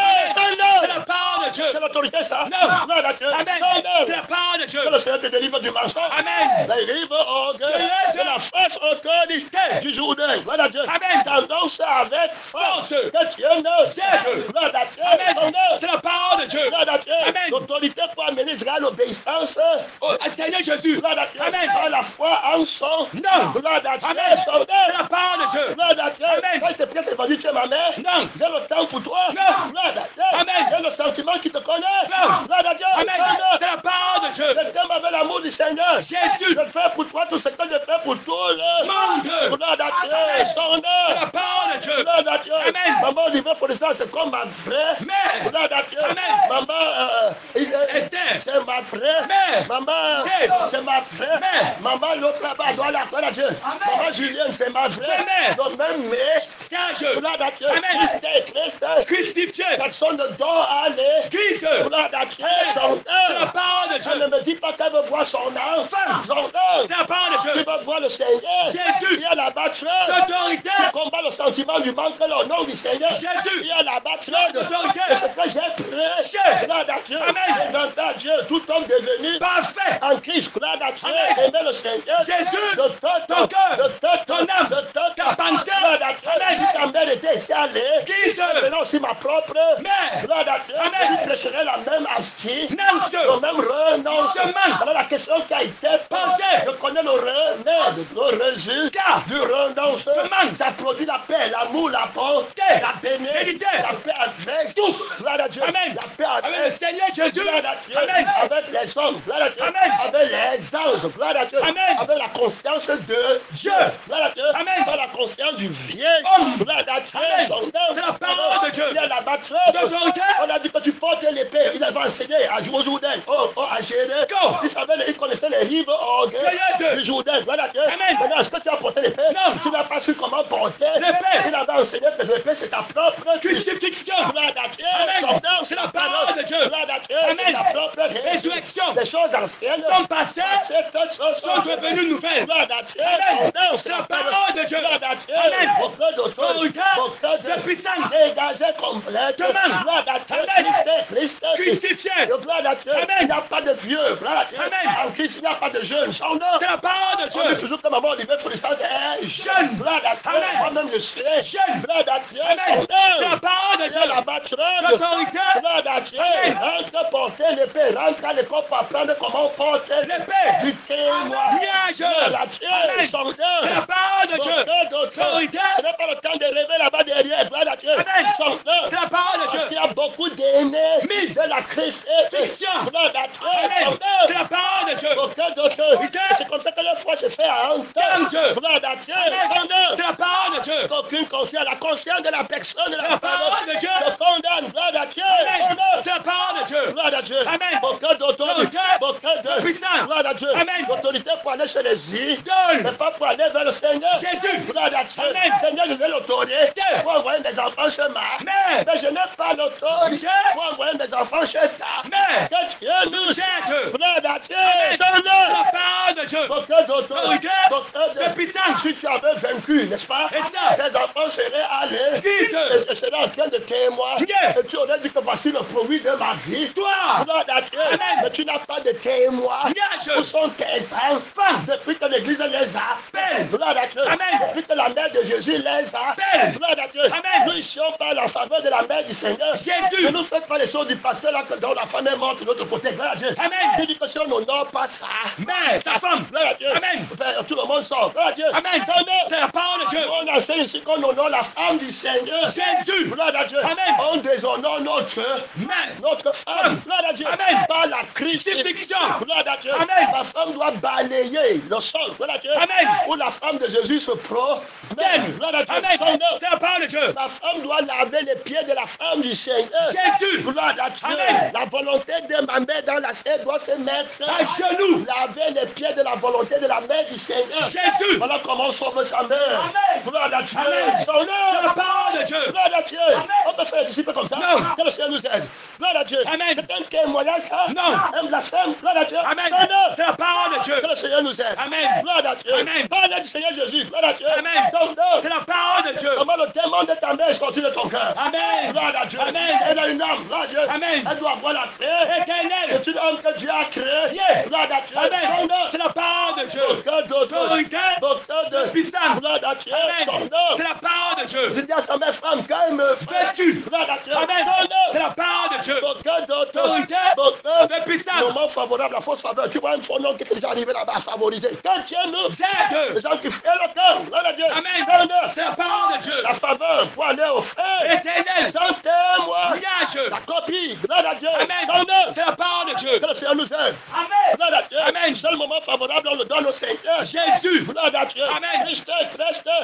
C'est la parole de Dieu. C'est l'autorité, ça. Non. Gloire à Dieu. Amen. Son œuvre. C'est la parole de Dieu. Que le Seigneur te délivre du mensonge. Amen. Délivre au cœur Délivre. de la face autorité du Jourdain. Gloire à Dieu. Amen. T'annonce avec force Force. que Dieu ne Dieu. gloire à Dieu. Amen. Son œuvre. C'est la parole de Dieu. Gloire à Dieu. Amen. L'autorité pour amener Israël à l'obéissance. Oh, Seigneur Jésus. Gloire à Dieu. Amen. Par la foi en son. Non. Gloire à Dieu. Amen. Son œuvre. C'est la parole de Dieu. Gloire à Dieu. Amen. Quand il te plaît, c'est pas dit, tu es ma mère. Non. J'ai le temps pour toi. Non. Gloire à Dieu. Amen. J'ai le sentiment qui te connaît. Non. Gloire à Dieu. Amen. Son œuvre. C'est la parole de Dieu. Je t'aime avec l'amour du Seigneur. Jésus. Je fais pour toi tout ce que je fais pour tout le Monde. gloire à Dieu. Son C'est la œuvre. parole de Dieu. Gloire à Dieu. Amen. Maman Olivier Foresta, c'est comme ma vraie. Mère. Gloire à Dieu. Amen. Maman Esther. c'est ma vraie. Mère. Maman, Dave. c'est ma vraie. Mère. Maman, l'autre là-bas, gloire à Dieu. Maman Julienne, c'est ma vraie. C'est mère. Donc même mais, Sage. gloire à Dieu. Amen. Christ, Crucifié. personne ne doit aller. Christ. Gloire à Dieu. Amen. Son C'est la œuvre. parole de Elle ne Dieu. me dit pas qu'elle veut voir son enfant. Son œuvre. C'est la parole de Tu Dieu. vas voir le Seigneur. Jésus. Il y a la batterie. D'autorité. Tu combats le sentiment du manque au nom du Seigneur. Jésus. Il y a la batterie. D'autorité. Et ce que j'ai prêché. Gloire à Dieu. Amen. Présentant à Dieu tout homme devenu Parfait. en Christ. Gloire à Dieu. Amen. Aimer le Seigneur. Jésus. De tout Ton cœur. de tout Ton âme. de tout Ta pensée. Gloire à Dieu. Amen. Si ta mère était ici allée. Christ. C'est là aussi ma propre. Mère. Gloire à Dieu. Amen. Tu prêcherais la même hostie. Nance. Le même repas. renonce. Demande. Alors la question qui a été posée, je connais le remède, le résultat du renonce. Demande. Ça produit la paix, l'amour, la bonté, la bénédiction, la paix avec tous. Gloire à Dieu. Amen. La paix Avec le Seigneur Jésus. Gloire à Dieu. Amen. Avec les hommes. Gloire à Dieu. Amen. Avec les anges. Gloire à Dieu. Amen. Avec la conscience de Dieu. Gloire à Dieu. Amen. Avec la conscience du vieil. Homme. Gloire à Dieu. Amen. Son œuvre. C'est la parole de Dieu. Il y a la batterie. D'autorité. On a dit que tu portes l'épée. Il avait enseigné à Jourdain. À Gédé. Go. Il connaissait les rives Yes. du Jourdain. Gloire à Dieu. Amen. Maintenant, est-ce que tu as porté l'épée? Non. Tu n'as pas su comment porter L'épée. Il avait enseigné que l'épée, c'est ta propre Crucifixion. Gloire à Dieu. Amen. Son œuvre, C'est la parole de Dieu. Gloire à Dieu. Amen. C'est ta propre Résurrection. Les choses anciennes Comme passé toutes choses sont devenues nouvelles. Gloire à Dieu. Amen. Son œuvre, C'est la parole de Dieu. Gloire à Dieu. Amen. Beaucoup d'autorité. Beaucoup de puissance. Dégagé complète. Amen. Gloire à Dieu. Amen. Christ. Crucifié. Gloire à Dieu. Amen. Il n'y a pas de vieux. Gloire à Dieu. Amen. En Christ, il n'y a pas de jeune. Son œuvre. C'est la parole de On dit Dieu. toujours que maman Olivier Florissant est Jeune. Gloire à Dieu. Amen. Moi-même, je suis Jeune. Gloire à Dieu. Amen. Son C'est la œuvre. parole de Il y a la Dieu. batterie. L'autorité. Gloire à Dieu. Amen. Rentre porter l'épée. Rentre à l'école pour apprendre comment porter L'épée. du témoin. Liage. Gloire à Dieu. Amen. Son C'est la œuvre. parole de Dieu. L'autorité. Ce n'est pas le temps de rêver là-bas derrière. Gloire à Dieu. Amen. Son œuvre. C'est la parole de Parce qu'il Dieu. y a beaucoup d'aînés Mille. de la Christ. Fiction. Gloire à Dieu. Amen. Son C'est œuvre. la parole de Dieu. Aucun d'autorité. C'est comme ça que la foi se fait à un Comme Dieu. temps. Gloire à Dieu. Son Amen. œuvre. C'est la parole de Dieu. Aucune conscience, la conscience de la personne de La la parole de Dieu. te condamne, gloire à Dieu, Amen. son œuvre, C'est la parole de Dieu. gloire à Dieu, Amen. aucun d'autorité, Autorité. aucun de Puissance. gloire à Dieu, Amen. l'autorité pour aller chez les îles, Donne. mais pas pour aller vers le Seigneur, Jésus. gloire à Dieu, Amen. Seigneur, je ai l'autorité pour envoyer mes enfants chez ma, Mais. mais je n'ai pas l'autorité Ok. pour envoyer mes enfants chez ta, Mais. que Dieu nous Certes. gloire à Dieu, Amen. son œuvre, La parole de Dieu. aucun d'autorité, Autorité. aucun De puissance. si tu avais vaincu, n'est-ce pas, Et ça. tes enfants seraient allés Christ. et seraient en train de témoigner. Yeah. Et tu aurais dit que voici le produit de ma vie. Toi. Gloire à Dieu. Amen. Mais tu n'as pas de témoin. Liage. Où sont tes enfants depuis que l'Église les a Appelle. Gloire à Dieu. Amen. Depuis que la mère de Jésus les a Appelle. Gloire à Dieu. Amen. Nous icions par la faveur de la mère du Seigneur. Jésus. Ne nous faites pas les choses du pasteur là que dont la femme est morte de l'autre côté. Gloire à Dieu. Amen. Tu dis que si on n'honore pas ça. Mais sa femme. Gloire à Dieu. Amen. Ben, tout le monde sort. Gloire à Dieu. Amen. Son œuvre. C'est la parole de Dieu. On enseigne ici qu'on honore la femme du Seigneur. Jésus. Gloire à Dieu. Amen. On déshonore Mais. notre femme. Gloire à Dieu. Amen. Par la crucifixion. Gloire à Dieu. Amen. La femme doit balayer le sol. Gloire à Dieu. Amen. Où la femme de Jésus se promène. Gloire à Dieu. Amen. Son œuvre. C'est la parole de Dieu. La femme doit laver les pieds de la femme du Seigneur. Jésus. Gloire à Dieu. Amen. La volonté de ma mère dans la scène doit se mettre À genoux. laver les pieds de la volonté de la mère du Seigneur. Jésus. Voilà comment on sauve sa mère. Amen. Gloire à Dieu. Amen. Son C'est la œuvre. parole de Dieu. Gloire à Dieu. Amen. On peut faire des disciples comme ça. Non. Que le Seigneur nous aide. Gloire à Dieu. Amen. C'est un témoignage, ça. Non. Un blasphème. Gloire à Dieu. Amen. Son œuvre. C'est la parole de Dieu. Que le Seigneur nous aide. Amen. Gloire à Dieu. Amen. Parle du Seigneur Jésus. Gloire à Dieu. Amen. Son œuvre. C'est la parole de Dieu. Comment le démon de ta mère est sorti de ton cœur. Amen. Gloire à Dieu. Amen. Elle a une âme. Gloire à Dieu. Amen. Elle doit avoir la paix. Éternel. C'est une âme que Dieu a créée. Yeah. Gloire à Dieu. Amen. Son œuvre. C'est la parole de Dieu. Aucun d'autre. Autorité. Aucun de Puissance. Gloire à Dieu. Son Amen. œuvre. C'est la parole de Dieu. Je dis à sa mère femme, quand elle me Fais-tu. Gloire à Dieu. Amen. Son C'est œuvre. la parole de Dieu. Aucun d'autre. Autorité. Aucun De puissance. moment favorable, la fausse faveur. Tu vois un faux nom qui est déjà arrivé là-bas à favoriser. Quand Dieu nous Certes. les gens qui font le cœur. Gloire à Dieu. Amen. Son œuvre. C'est la parole de Dieu. La faveur pour aller au frère. Éternel. Sans témoin. Liage. La copie. Gloire à Dieu. Amen. Son œuvre. C'est la parole de Dieu. Que le Seigneur nous aide. Amen. Gloire à Dieu. Amen. Seul moment favorable, on le donne au Seigneur. Jésus. Gloire à Dieu. Amen. Christ.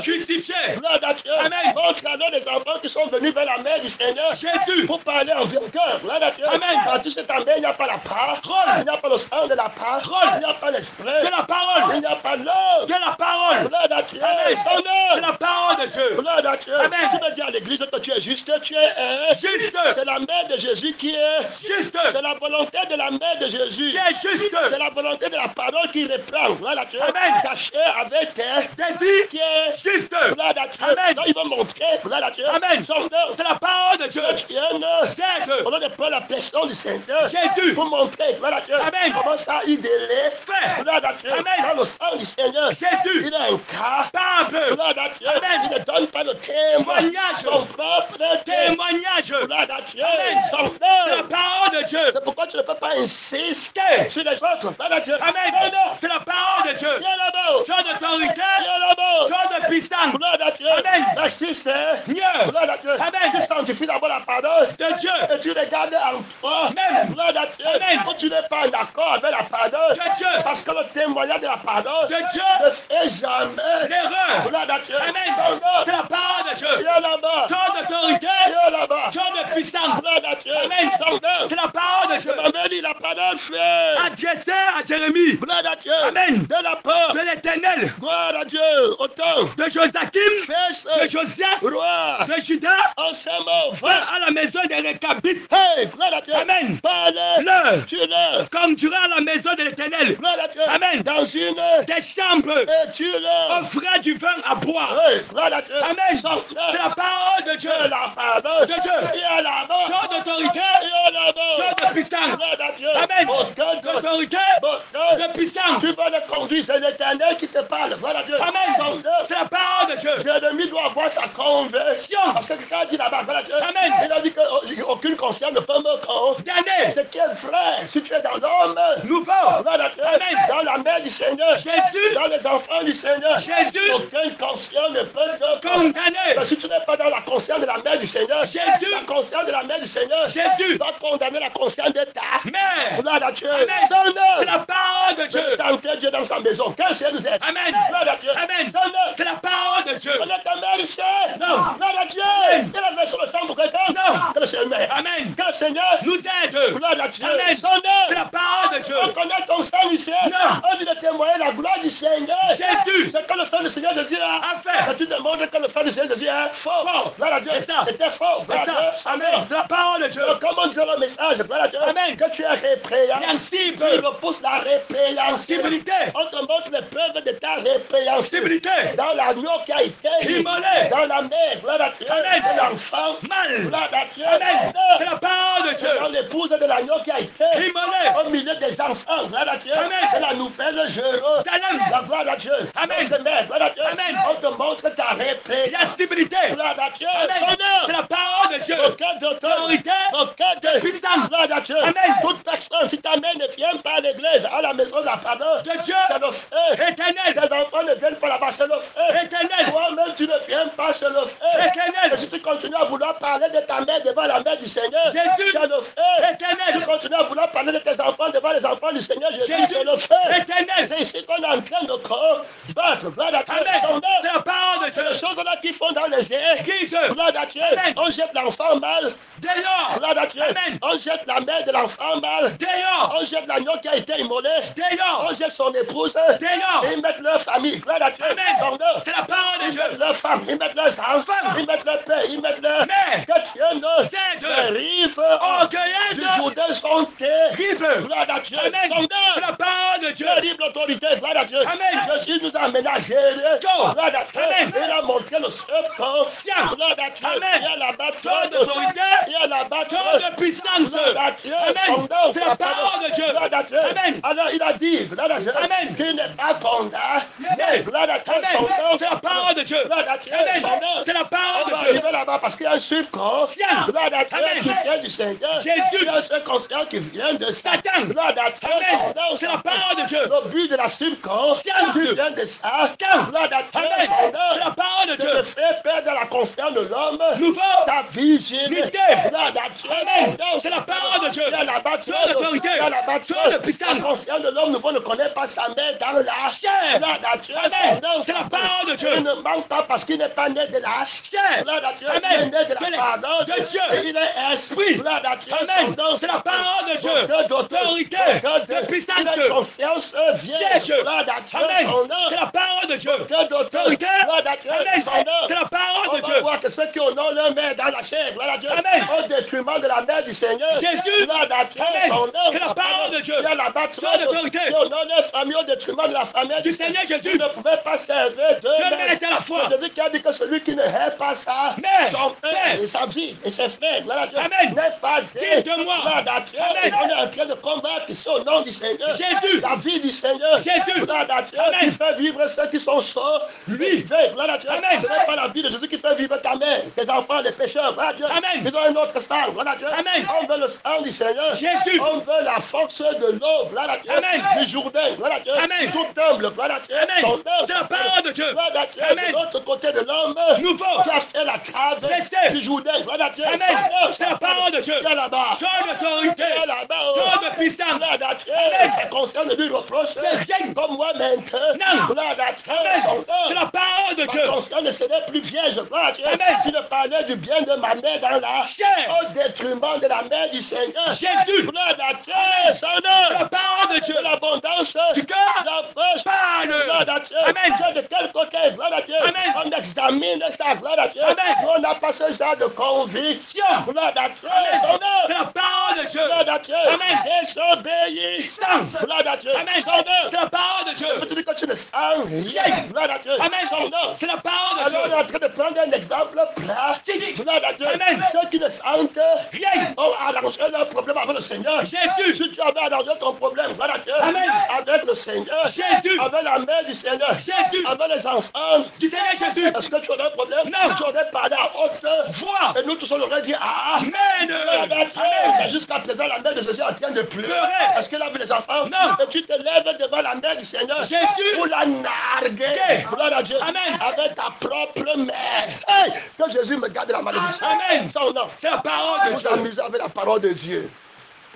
Crucifié. Gloire à Dieu. Amen. Montre alors les enfants qui sont venus vers la mère du Seigneur. Jésus. Pour parler en cœur. Gloire à Dieu. Amen. Quand tu sais ta mère, il n'y a pas la parole. Parole. Il n'y a pas le sang de la parole. Parole. Il n'y a pas l'esprit. De la parole. Il n'y a pas l'œuvre. De la parole. Gloire à Dieu. Amen. Son C'est œuvre. la parole de Dieu. Gloire à Dieu. Amen. Tu me dis à l'église que tu es juste. Tu es Juste. C'est la mère de Jésus qui est. Juste. C'est la volonté de la mère de Jésus. Qui est juste. C'est la volonté de la parole qui reprend. Gloire à Dieu. Amen. Caché avec tes Désirs qui est justes. gloire à Dieu. Amen. Donc il va montrer, gloire à Dieu. Amen. Son œuvre. C'est la parole de Dieu. Au lieu de prendre la pression du Seigneur, Jésus. pour montrer, gloire à Dieu, Amen. comment ça il délai, Fait. gloire à Dieu, Amen. dans le sang du Seigneur, Jésus. il a un cas, Temple. gloire à Dieu, Amen. il ne donne pas le témoignage, son propre Témoignage. gloire à Dieu, Amen. son C'est la œuvre. parole de Dieu. C'est pourquoi tu ne peux pas insister sur les autres, gloire à Dieu. Amen. C'est la parole de Dieu. Viens là-bas, Tu as d'autorité. viens là-bas, Tu as de puissance. gloire à Dieu. Amen. Merci, c'est Mieux. gloire à Dieu. Amen. Tu sanctifies d'abord la parole. De Dieu. Et tu regardes en toi, Même. gloire à Dieu, Amen. quand tu n'es pas en accord avec la parole, De Dieu. parce que le témoignage de la parole De Dieu. ne fait jamais, L'erreur. gloire à Dieu, Amen. C'est la parole de Dieu. viens là-bas, Tu as d'autorité. viens là-bas, Tu as de puissance. gloire à Dieu, Amen. C'est la parole de Dieu. maman dit la parole fait, Adressé à Jérémie. gloire à Dieu, Amen. de la peur, De l'Éternel. gloire à Dieu, autant, De Joachim. fais De Josias. roi, De Judas. en ce mot, Va va, à la maison des Récabites. hey, gloire à Dieu, Amen. parle, tu le, Comme tu à la maison de l'Éternel. gloire à Dieu, Amen. dans une, Des chambres. et tu le, Offrez du vin à boire. hey, gloire à Dieu, Amen. son C'est la parole de Dieu. la parole, De Dieu. viens là-bas, Tu as d'autorité. viens Tu là-bas, as de puissance. gloire à Dieu, Amen. autant de D'autorité. autant, De puissance. tu vas le conduire, c'est l'Éternel qui te parle, gloire à Dieu, Amen. son C'est la parole de Dieu. l'ennemi doit avoir sa conversion, parce que quelqu'un dit là-bas, gloire à Dieu, Amen. il a dit qu'aucune conscience ne peut me Dernier. c'est quel frère, si tu es dans l'homme, Nouveau. gloire à Dieu, Amen. dans la mère du Seigneur, Jésus. dans les enfants du Seigneur, Jésus. aucune conscience ne peut te Condamné. Mais si tu n'es pas dans la conscience de la mère du Seigneur, Jésus. la conscience de la mère du Seigneur, Jésus. doit condamner la conscience de ta Mais. gloire à Dieu. Amen. Son C'est la œuvre. parole de Dieu. Tenter Dieu dans sa maison. Quel Seigneur nous aide. Amen. Gloire à Dieu. Amen. Son œuvre. C'est la parole de Dieu. Connais ta mère, Dieu. Non. Gloire à Dieu. Amen. Il a versé le sang pour quelqu'un. Non. Que le Seigneur. Amen. Que le Seigneur. Nous aide. Gloire à Dieu. Amen. Son C'est œuvre. la parole de Dieu. On connaît ton sang du Seigneur. Non. On dit de témoigner la gloire du Seigneur. Jésus. C'est que le sang du Seigneur Jésus a A fait. quand tu demandes que le sang du Seigneur Jésus est fort. Fort. Gloire à Dieu. C'est ça. C'était fort. Gloire C'est à Dieu. ça. Amen. C'est la parole de Dieu. Donc, comment dire le message, gloire à Dieu, Amen. que tu es répréhensible. Répréhensible. Tu repouses la répréhensibilité. Stabilité. On te montre les preuves de ta répréhensibilité. Stabilité. Dans l'agneau qui a été Immolé. dans la mer, gloire à Dieu, Amen. de l'enfant, Mal. gloire à Dieu, Amen. C'est la parole de Dieu. dans l'épouse de l'agneau qui a été Immolé. au milieu des enfants, gloire à Dieu, Amen. de la nouvelle Jérusalem, Salam. la gloire à Dieu, Amen. Notre mère, gloire à Dieu, Amen. on te montre ta Il y a répréhensibilité, stabilité. gloire à Dieu, Amen. son C'est œuvre. la parole de Dieu. Aucun d'autorité, Autorité. aucun de Puissance. gloire à Dieu. Amen. Toute personne, si ta mère ne vient pas à l'église, à la maison de la parole, De Dieu. c'est le feu. Éternel. Tes enfants ne viennent pas là-bas, c'est le feu. Éternel. Toi-même, tu ne viens pas, c'est le feu. Éternel. Et si tu continues à vouloir parler de ta mère devant la mère du Seigneur, Jésus. c'est le feu. Éternel. Tu continues à vouloir parler de tes enfants devant les enfants du Seigneur, Jésus, Jésus. c'est le feu. Éternel. C'est ici qu'on est en train de combattre. Gloire à Dieu. Amen. Son œuvre. C'est la parole de C'est Dieu. les choses-là qui font dans les airs. Qui se. Gloire à Dieu. Amen. On jette l'enfant mal. Dehors. Gloire à Dieu. Amen. On jette la mère de l'enfant mal. Dehors. On jette l'agneau qui a été immolé. Dehors. On jette son épouse. Dehors. Et ils mettent leur famille. Gloire à Dieu. Amen. Son œuvre. C'est la parole de Ils Dieu. mettent leurs femmes. Ils mettent leurs enfants. Femmes. Ils mettent leur père. Ils mettent leur... Mais. Que Dieu ne C'est dérive de. du Orgueilleuse. Jourdain sont terribles. Rive. Gloire à Dieu. Amen. Son C'est la œuvre. parole de Dieu. Terrible autorité. Gloire à Dieu. Amen. Jésus nous a aménagé. Gloire à Dieu. Amen. Il a montré le seul conscient. Gloire à Dieu. Amen. Il y a là-bas Tant d'autorité. Il y a là-bas Tant de puissance. gloire à Dieu. Amen. Son œuvre, C'est la parole de Dieu. Gloire à Dieu. Amen. Alors il a dit, gloire à Dieu, Amen. qu'il n'est pas condamné. Amen. Gloire à Dieu. Amen. Son œuvre. C'est la parole de Dieu. Gloire à Dieu. Amen. Son œuvre. C'est la On parole va de Dieu. arriver là-bas parce qu'il y a un subconscient. Gloire à Dieu Amen. qui vient du Seigneur. Jésus. Il y a un subconscient qui vient de Satan. Gloire à Dieu. Amen. Son œuvre. C'est la parole de Dieu. Le but de la subconscience Science. qui vient de ça. Science. Gloire à Dieu. Amen. Son C'est la œuvre. parole de C'est de Dieu. faire perdre la conscience de l'homme. Nouveau. Sa virginité. Unité. Gloire à Dieu. Amen. Son œuvre. C'est la parole de Dieu. Il y a là-bas Tant d'autorité. il y a là-bas Tant de puissance. la conscience de l'homme nouveau ne connaît pas sa mère dans la Chair. Gloire à Dieu. Amen. Son œuvre. C'est la parole de Dieu. Il ne manque pas parce qu'il n'est pas né de la Chair. Gloire à Dieu. Amen. Il est né de De la parole de Dieu. Et il est esprit. Gloire à Dieu. Amen. Son œuvre. C'est la parole de Dieu. Aucun Autorité. De puissance. Il a une conscience vierge. Vierge. Gloire à Dieu. Amen. Son C'est œuvre. la parole de Dieu. Aucun d'autorité. Autorité. Gloire à Dieu. Amen. Son œuvre. C'est la parole On de va Dieu. voir que ceux qui honorent leur mère dans la chair, gloire à Dieu, Amen. au détriment de la mère du Seigneur, Jésus. gloire à Dieu, Amen. son œuvre, C'est la parole de Dieu. il y a l'abattement Son autorité. qui honore leur famille au détriment de la famille Du Seigneur Jésus. Ils ne pouvaient pas servir deux Deux maîtres. maîtres à la fois. C'est Jésus qui a dit que celui qui ne hait pas ça, Mère. son père Mère. et sa vie et ses frères, gloire à Dieu, Amen. n'est pas Dites de moi. gloire à Dieu. Amen. On est en train de combattre ici au nom du Seigneur. Jésus. La vie du Seigneur. Jésus. Gloire à Dieu. Amen. Qui fait vivre ceux qui sont sourds. Lui. Gloire à Dieu. Amen. Ce n'est pas la vie de Jésus qui fait vivre ta mère, tes enfants, les pécheurs. Gloire à Dieu. Amen. Ils ont un autre sang. Gloire à Dieu. Amen. On veut le sang du Seigneur. Jésus. On veut la force de l'eau. Gloire à Dieu. Amen. Du Jourdain. Gloire à Dieu. Amen. Tout humble. Gloire à Dieu. Amen. Son œuvre. C'est la parole de Dieu. Gloire à Dieu. Amen. De l'autre côté de l'homme. Nouveau. Qui a fait la crave Restez. du Jourdain. Gloire à Dieu. Amen. Son œuvre, C'est la parole de Dieu. qui est là-bas. Son autorité. Qui est là-bas. Son de puissance. Gloire à Dieu. Amen. Ça concerne lui reproche. Restez. Comme moi maintenant. Non. Gloire à Dieu. Amen. Son C'est la œuvre. parole de Dieu. Ça concerne ce n'est plus vierge. Gloire à Dieu. Amen. Tu ne parlais du bien de ma mère dans la Chair. au détriment de la mère du Seigneur. Jésus. Gloire à Dieu. Son C'est la œuvre. parole de Dieu. De l'abondance. Du cœur. La poche. Parle. Gloire à Dieu. Amen. Tu es de quel côté? Gloire à Dieu. Amen. On examine ça. Gloire à Dieu. Amen. Nous, on n'a pas ce genre de conviction. Gloire à Dieu. Amen. Son œuvre. C'est la parole de Dieu. Gloire à Dieu. Amen. Désobéissance. Gloire à Dieu. Amen. Son œuvre. C'est la parole de Dieu. Tu dis que tu ne sens rien. Gloire à Dieu. Amen. Son œuvre. C'est la parole de Alors, on est Dieu. en train de prendre un exemple pratique. Gloire à Dieu. Amen. Ceux qui ne sentent Rien. ont arrangé leur problème avec le Seigneur. Jésus. Si tu avais arrangé ton problème, gloire à Dieu, Amen. avec le Seigneur, Jésus. avec la mère du Seigneur, Jésus. avec les enfants, Du Seigneur Jésus. est-ce que tu aurais un problème? Non. Tu aurais parlé à haute Voix. et nous tous on aurait dit ah. Amen. Gloire à Dieu. Amen. Jusqu'à présent, la mère de Jésus est en train de pleurer. Pleurer. Est-ce qu'elle a vu les enfants? Non. Et tu te lèves devant la mère du Seigneur Jésus. pour la narguer. Ok. Gloire à Dieu. Amen. Avec ta propre mère. Hey, que Jésus me garde la malédiction. Amen. Son nom. C'est la parole de Vous Dieu. amusez avec la parole de Dieu.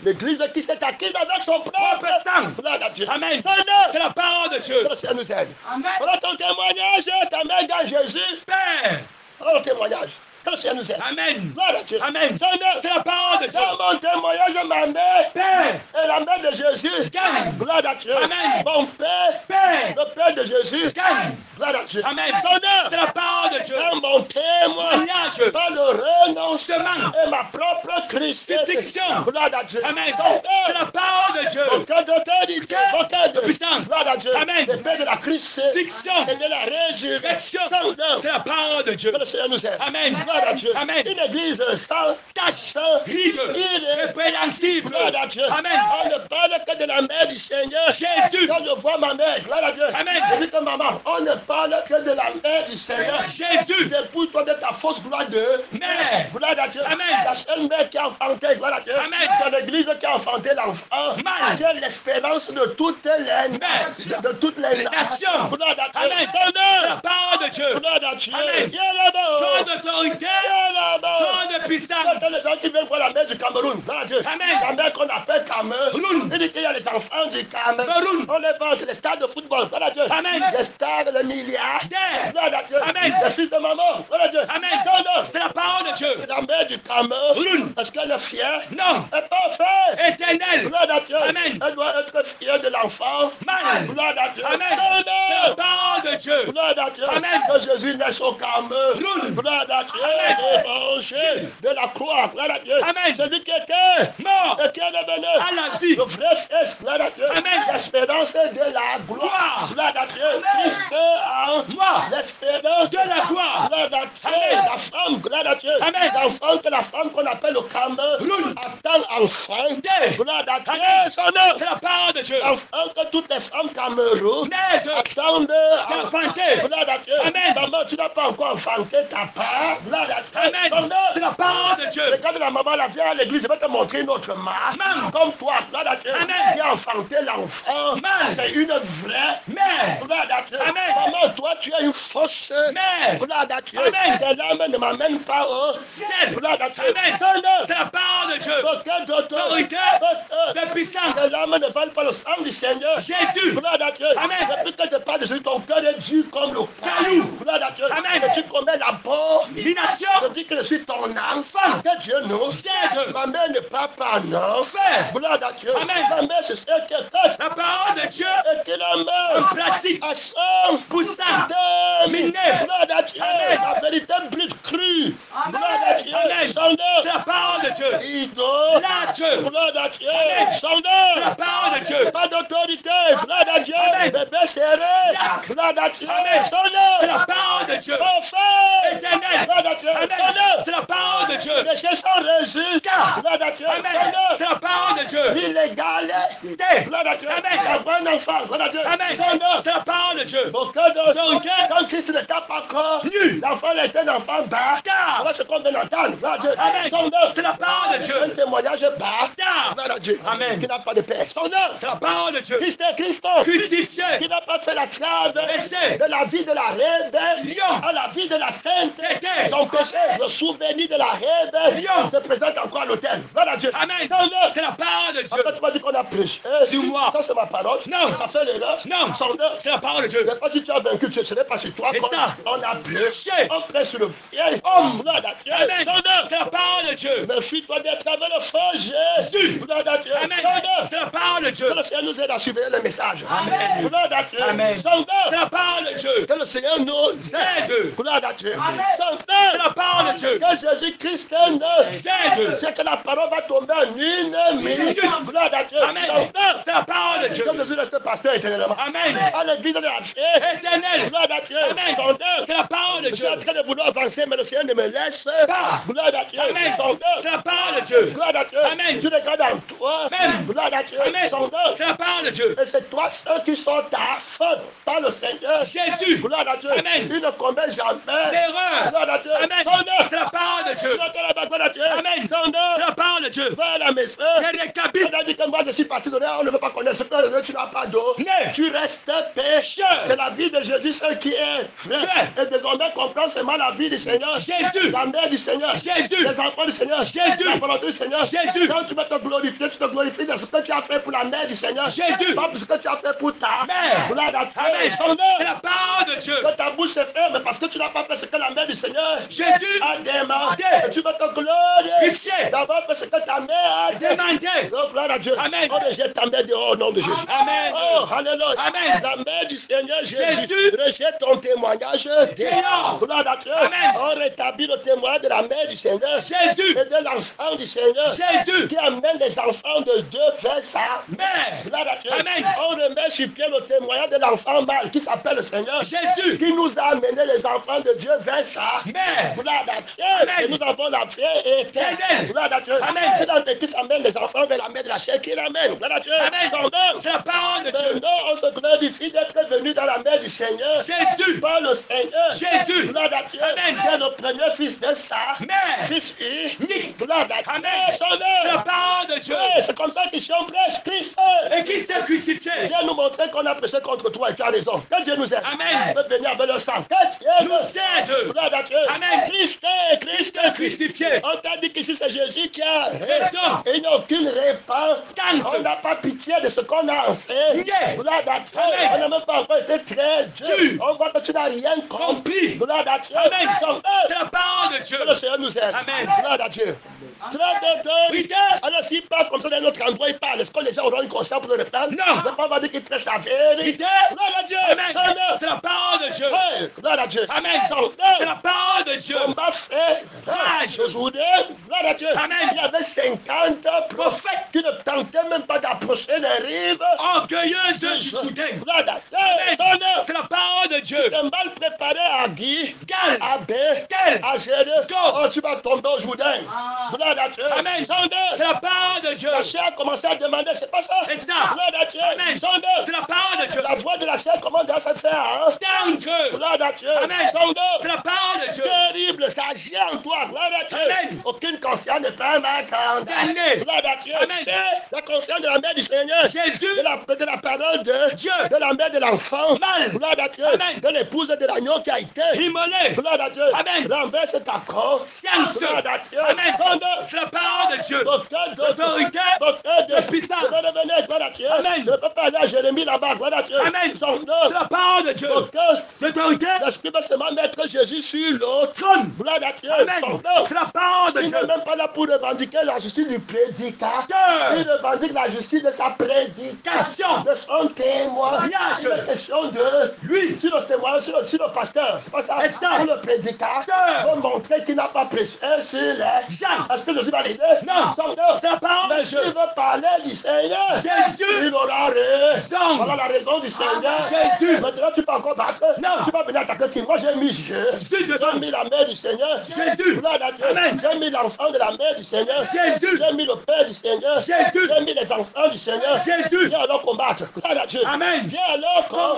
L'église qui s'est acquise avec son propre Propre sang. Gloire à Dieu. Amen. Son nom. C'est la parole de Dieu. Que le Seigneur nous aide. Amen. Voilà ton témoignage, ta mère dans Jésus. Père. Voilà ton témoignage. Que le Seigneur nous aide. Amen. Gloire à Dieu. Amen. Son nom. C'est la parole de Dieu. Dans mon témoignage, ma mère Père. et la mère de Jésus. Gagne. Gloire à Dieu. Amen. Mon père, Père. le père de Jésus. Gagne. Gloire à Dieu. Amen. Son nom. C'est la parole de Dieu. Dans mon témoignage, Témoignage. par le renoncement Chemin. et ma propre Crucifixion. Gloire à Dieu. Amen. Son C'est la nom. parole de Dieu. Mon cœur d'autorité, mon cœur de puissance. Gloire à Dieu. Amen. Le père de la crucifixion Fiction. et de la résurrection. Son nom. C'est la parole de Dieu. Que le Seigneur nous aide. Amen. Gloire à Dieu. Amen. Une église sans Tâche. sans Ride. Répréhensible. Gloire à Dieu. Amen. On ne parle que de la mère du Seigneur. Jésus. Quand je vois ma mère, gloire à Dieu. Amen. Je dis que maman, on ne parle que de la mère du Seigneur. Jésus. Dépouille-toi de ta fausse gloire de Mère. Gloire à Dieu. Amen. La seule mère qui a enfanté, gloire à Dieu. Amen. C'est l'église qui a enfanté l'enfant. Mal. Qui est l'espérance de toutes les de toutes les nations. Gloire à Dieu. Amen. Son C'est la nom. parole de Dieu. Gloire à Dieu. Amen. Viens là-bas. Ton autorité. Viens là-bas. Ton de puissance. Quand les gens qui viennent voir la mère du Cameroun, gloire à Dieu. Amen. La mère qu'on appelle Cameroun. Cameroun. Il dit qu'il y a les enfants du Cameroun. Cameroun. On les vend entre les stades de football, gloire à Dieu. Amen. Les stars, les milliardaires. Terre. Gloire à Dieu. Amen. Les fils de maman, gloire à Dieu. Amen. Son nom. C'est la parole de Dieu. La mère du Cameroun. Cameroun. Est-ce qu'elle est fière? Non. Elle n'est pas fière. Éternel. Gloire à Dieu. Amen. Elle doit être fière de l'enfant. Mal. Gloire à Dieu. Amen. Son C'est la nom. parole de Dieu. Gloire à Dieu. Amen. Que Jésus naisse au Cameroun. Cameroun. Gloire à Dieu. Amen. Évangile de la croix. Gloire à Dieu. Amen. Celui qui était Mort. et qui est devenu À la vie. le vrai fils. Gloire à Dieu. Amen. L'espérance de la gloire. Gloire. Gloire à Dieu. Amen. Christ en Moi. l'espérance De la gloire. Gloire à Dieu. Amen. La femme, gloire à Dieu. Amen. L'enfant que la femme qu'on appelle le Cameroun Cameroun. attend enfant. Dès. Gloire à Dieu. Amen. Son nom. C'est la parole de Dieu. L'enfant que toutes les femmes Cameroun Naître. attendent D'enfanter. Gloire à Dieu. Amen. Maman, tu n'as pas encore enfanté ta part. Gloire à Dieu. Amen. Son nom. C'est la parole de Dieu. Regarde la maman, là, viens à l'église, je vais te montrer une autre marque. Maman. Comme toi, gloire à Dieu. Amen. Qui a enfanté l'enfant. Maman. C'est une vraie. Mère. Gloire à Dieu. Amen. Maman, toi, tu es une fausse. Mère. Gloire à Dieu. Amen. Tes larmes ne m'amènent pas au Ciel. gloire à Dieu. Amen. Son nom. C'est la parole de Dieu. Aucun d'autre. Autorité. De puissance. Tes larmes ne valent pas le sang du Seigneur. Jésus. Gloire à Dieu. Amen. Depuis que je parle de Jésus, ton cœur est dur comme le Caillou. Gloire à Dieu. Amen. Que tu commets la peau. L'ination. Je dis que je suis ton enfant. Femme. Que Dieu nous. Certes. Ma mère ne parle pas, non. Frère. Gloire à Dieu. Amen. Ma mère, ce c'est ce que coach La parole de Dieu et qu'il la en met pratique à son pour ça. terme. Gloire à Dieu. Amen. La vérité brute crue. Gloire à Dieu. Amen. Son œuvre. C'est la parole de Dieu. Idole. Là, Dieu. Gloire à Dieu. Amen. Son C'est la œuvre. parole de Dieu. Pas d'autorité. Gloire à Dieu. Amen. Bébé serré. Gloire à Dieu. Amen. Son C'est la œuvre. parole de Dieu. Parfait. Éternel. Gloire à Dieu. Amen. Son œuvre. C'est la parole de Dieu. Péché sans résultat. Gloire à Dieu. Amen. Son C'est œuvre. la parole de Dieu. Illégal. Amen. Gloire à Dieu. Amen. Avoir un enfant. Gloire à Dieu. Amen. Son œuvre. C'est la parole de Dieu. Aucun d'autre. Autorité. Quand Christ n'était pas encore, Nu. l'enfant était un enfant bas. Car. Voilà ce qu'on vient d'entendre. Gloire à Dieu. Amen. Son œuvre. C'est la parole de Dieu. Un témoignage bas. Car. Gloire à Dieu. Amen. Qui n'a pas de père. Son œuvre. C'est la parole de Dieu. Christ est Christ. Crucifié. Qui n'a pas fait la trave Resté. de la vie de la rébellion Lion. à la vie de la sainte. Était. Son péché, le souvenir de la rébellion Lion. se présente encore à l'autel. Gloire à Dieu. Amen. Son œuvre. C'est la parole de Dieu. Après, tu m'as dit qu'on a prêché. Sur moi. Ça, c'est ma parole. Non. Ça fait l'erreur. Non. Son œuvre. C'est la parole de Je ne Dieu. sais pas si tu as vaincu, ce n'est pas sur toi Et qu'on ça. on a prêché. Prêché. On prêche sur le vieil Homme. Gloire à Dieu. Amen. Son œuvre. C'est la parole de Dieu. Mais fuis-toi d'être avec le feu Jésus. Gloire à Dieu. Amen. Son œuvre. C'est la parole de Dieu. Que le Seigneur nous aide à surveiller le message. Amen. Gloire à Dieu. Amen. Son C'est œuvre. la parole de Dieu. Que le Seigneur nous aide. Gloire à Dieu. Amen. Son C'est la œuvre. parole de Dieu. Que Jésus-Christ nous Aide. c'est que la parole va tomber en une minute. Gloire à Dieu. Amen. Son œuvre. C'est la parole de Dieu. Que Jésus reste pasteur éternellement. Amen. À l'église de la paix. Éternel. Gloire à Dieu. Amen. Son œuvre. C'est la parole de Je suis Dieu. en train de vouloir avancer, mais le Seigneur ne me laisse pas. Gloire à Dieu. Amen. Son œuvre. C'est la parole de Dieu. Gloire à Dieu. Amen. Tu regardes en toi. Amen. Gloire à Dieu. Amen. Son œuvre. C'est la parole de Dieu. Et c'est toi ceux qui sont ta faute par le Seigneur. Jésus. Gloire à Dieu. Amen. Il ne commet jamais. L'erreur. Gloire à Dieu. Amen. Son œuvre. C'est la parole de Dieu. Gloire à Dieu. Amen. Son C'est œuvre. la parole de Dieu. Va à la maison. Je récapitule. On a dit que moi je suis parti de là, on ne veut pas connaître ce que tu n'as pas d'eau. Mais. Tu restes pécheur. C'est la vie de Jésus, ce qui est vrai. Mais. Et désormais comprends seulement la vie du Seigneur. Jésus. La mère du Seigneur. Jésus. Les enfants du Seigneur. Jésus. La volonté du Seigneur. Jésus. Quand tu vas te glorifier, tu te glorifies de ce que tu as fait pour la mère du Seigneur. Jésus. Pas pour ce que tu as fait pour ta Mère. Gloire à Dieu. Amen. Son œuvre. C'est la parole de Dieu. Que ta bouche se ferme parce que tu n'as pas fait ce que la mère du Seigneur Jésus. a demandé. Amen. Et tu vas te glorifier Glorifier. d'avoir fait ce que ta mère a demandé. Demandez. Donc, gloire à Dieu. Amen. On rejette ta mère dehors au nom de Jésus. Amen. Oh, alléluia. Amen. La mère du Seigneur Jésus. Jésus. Rejette ton témoignage. Dehors. Gloire à Dieu. Amen. On rétablit le témoignage de la mère du Seigneur. Jésus. Et de l'enfant du Seigneur. Jésus. Qui amène les enfants de Dieu vers sa Mère. gloire à Dieu. Amen. On remet sur pied le témoignage de l'enfant mâle qui s'appelle le Seigneur. Jésus. Qui nous a amené les enfants de Dieu vers sa Mère. gloire à Dieu. Amen. Et nous avons la vie éternelle. Éternelle. Gloire à Dieu. Amen. C'est dans tes qui amène les enfants vers la mère de la chair qui ramène. Gloire à Dieu. Amen. Son nom. C'est la parole de Dieu. Maintenant, on se glorifie d'être venu dans la mère du Seigneur. Jésus. Par le Seigneur. Jésus. Gloire à Dieu. Amen. Qui est le premier fils de sa Mère. fils unique. Ni. Gloire à Dieu. Amen. Son C'est la nom. parole de Dieu. Ouais, c'est comme ça qu'ils sont prêches. Christ. Et qui s'est crucifié. Viens nous montrer qu'on a péché contre toi et tu as raison. Que Dieu nous aide. Amen. On peut venir avec le sang. Que Dieu Nous aide. Gloire à Dieu. Amen. Christ, Christ, Crucifié. On t'a dit qu'ici c'est Jésus qui a Raison. et il n'y a aucune réponse. Danse. On n'a pas pitié de ce qu'on a enseigné. Yeah. Gloire à Dieu. Amen. On n'a même pas encore été très dur. Dur. On voit que tu n'as rien compris. Compris. Gloire à Dieu. Amen. Son C'est la parole de Dieu. que le Seigneur nous aide. Amen. Gloire à Dieu. Oui. Alors s'il parle comme ça dans notre endroit, il parle. Est-ce qu'on les gens auront une conscience pour le reprendre? Non. On va pas dire qu'il prêche la vérité. Gloire à Dieu. Amen. Son C'est la parole de Dieu. Hey, gloire à Dieu. Amen. Son C'est la parole de Dieu. combat fait Rage. aujourd'hui. Gloire à Dieu. Amen. Il y avait 50 prophètes qui ne tentaient même pas d'approcher les rives. Orgueilleuse du soudain. Gloire à Dieu. Amen. Son œuvre. C'est la parole de Dieu. T'es mal préparé à Guy, Gal. à B, Gal. à Géré. Go. Oh, tu vas tomber au Jourdain. Gloire à Dieu. Amen. Son œuvre. C'est la parole de Dieu. La chair a commencé à demander, c'est pas ça. C'est ça. Gloire à Dieu. Amen. Son œuvre. C'est la parole de Dieu. La voix de la chair, comment doit se faire, hein? Down que. Gloire à Dieu. Amen. Son œuvre. C'est la parole de Dieu. Terrible, ça agit en toi. Gloire à Dieu. Amen. Aucune conscience ne peut m'attendre. Damné. Gloire à Dieu. Amen. C'est la conscience de la mère du Seigneur. Jésus. De la parole de Dieu. De la mère de l'enfant. Mal. Gloire à Dieu. Amen. De l'épouse de l'agneau qui a été. Immolé. Gloire à Dieu. Amen. Renverse ta cause. Science. Gloire à Dieu. Amen. Son œuvre. C'est la parole de Dieu. Docteur Autorité. Docteur de puissance. Je vais revenir, gloire à Dieu. Amen. Je ne peux pas aller à Jérémie là-bas, gloire à Dieu. Amen. Son C'est nom. la parole de Dieu. Pour que L'autorité. l'Esprit va seulement mettre Jésus sur l'autre. Trône. Gloire à Dieu. Amen. Son nom. C'est la parole de Il Dieu. n'est même pas là pour revendiquer la justice du prédicateur. Il revendique la justice de sa prédication, de son témoignage. C'est une question de lui, sur le témoignage, sur le pasteur. C'est pas ça. Pour le prédicateur, pour montrer qu'il n'a pas prêché sur les gens. Est-ce que Jésus va l'aider? Non. Son nom. C'est la parole de Mais Dieu. Jésus veut parler du Seigneur. Jésus. Il aura raison. Donc. Voilà la raison du Seigneur. Jésus. Maintenant, tu peux encore battre. Non. Tu vas venir attaquer qui? Moi, j'ai mis Jésus. J'ai mis la mère du Seigneur. Jésus. Gloire à Dieu. Amen. J'ai mis l'enfant de la mère du Seigneur. Jésus. J'ai mis le père du Seigneur. Jésus. J'ai mis les enfants du Seigneur. Jésus. Viens alors combattre. Gloire à Dieu. Amen. Viens alors combattre.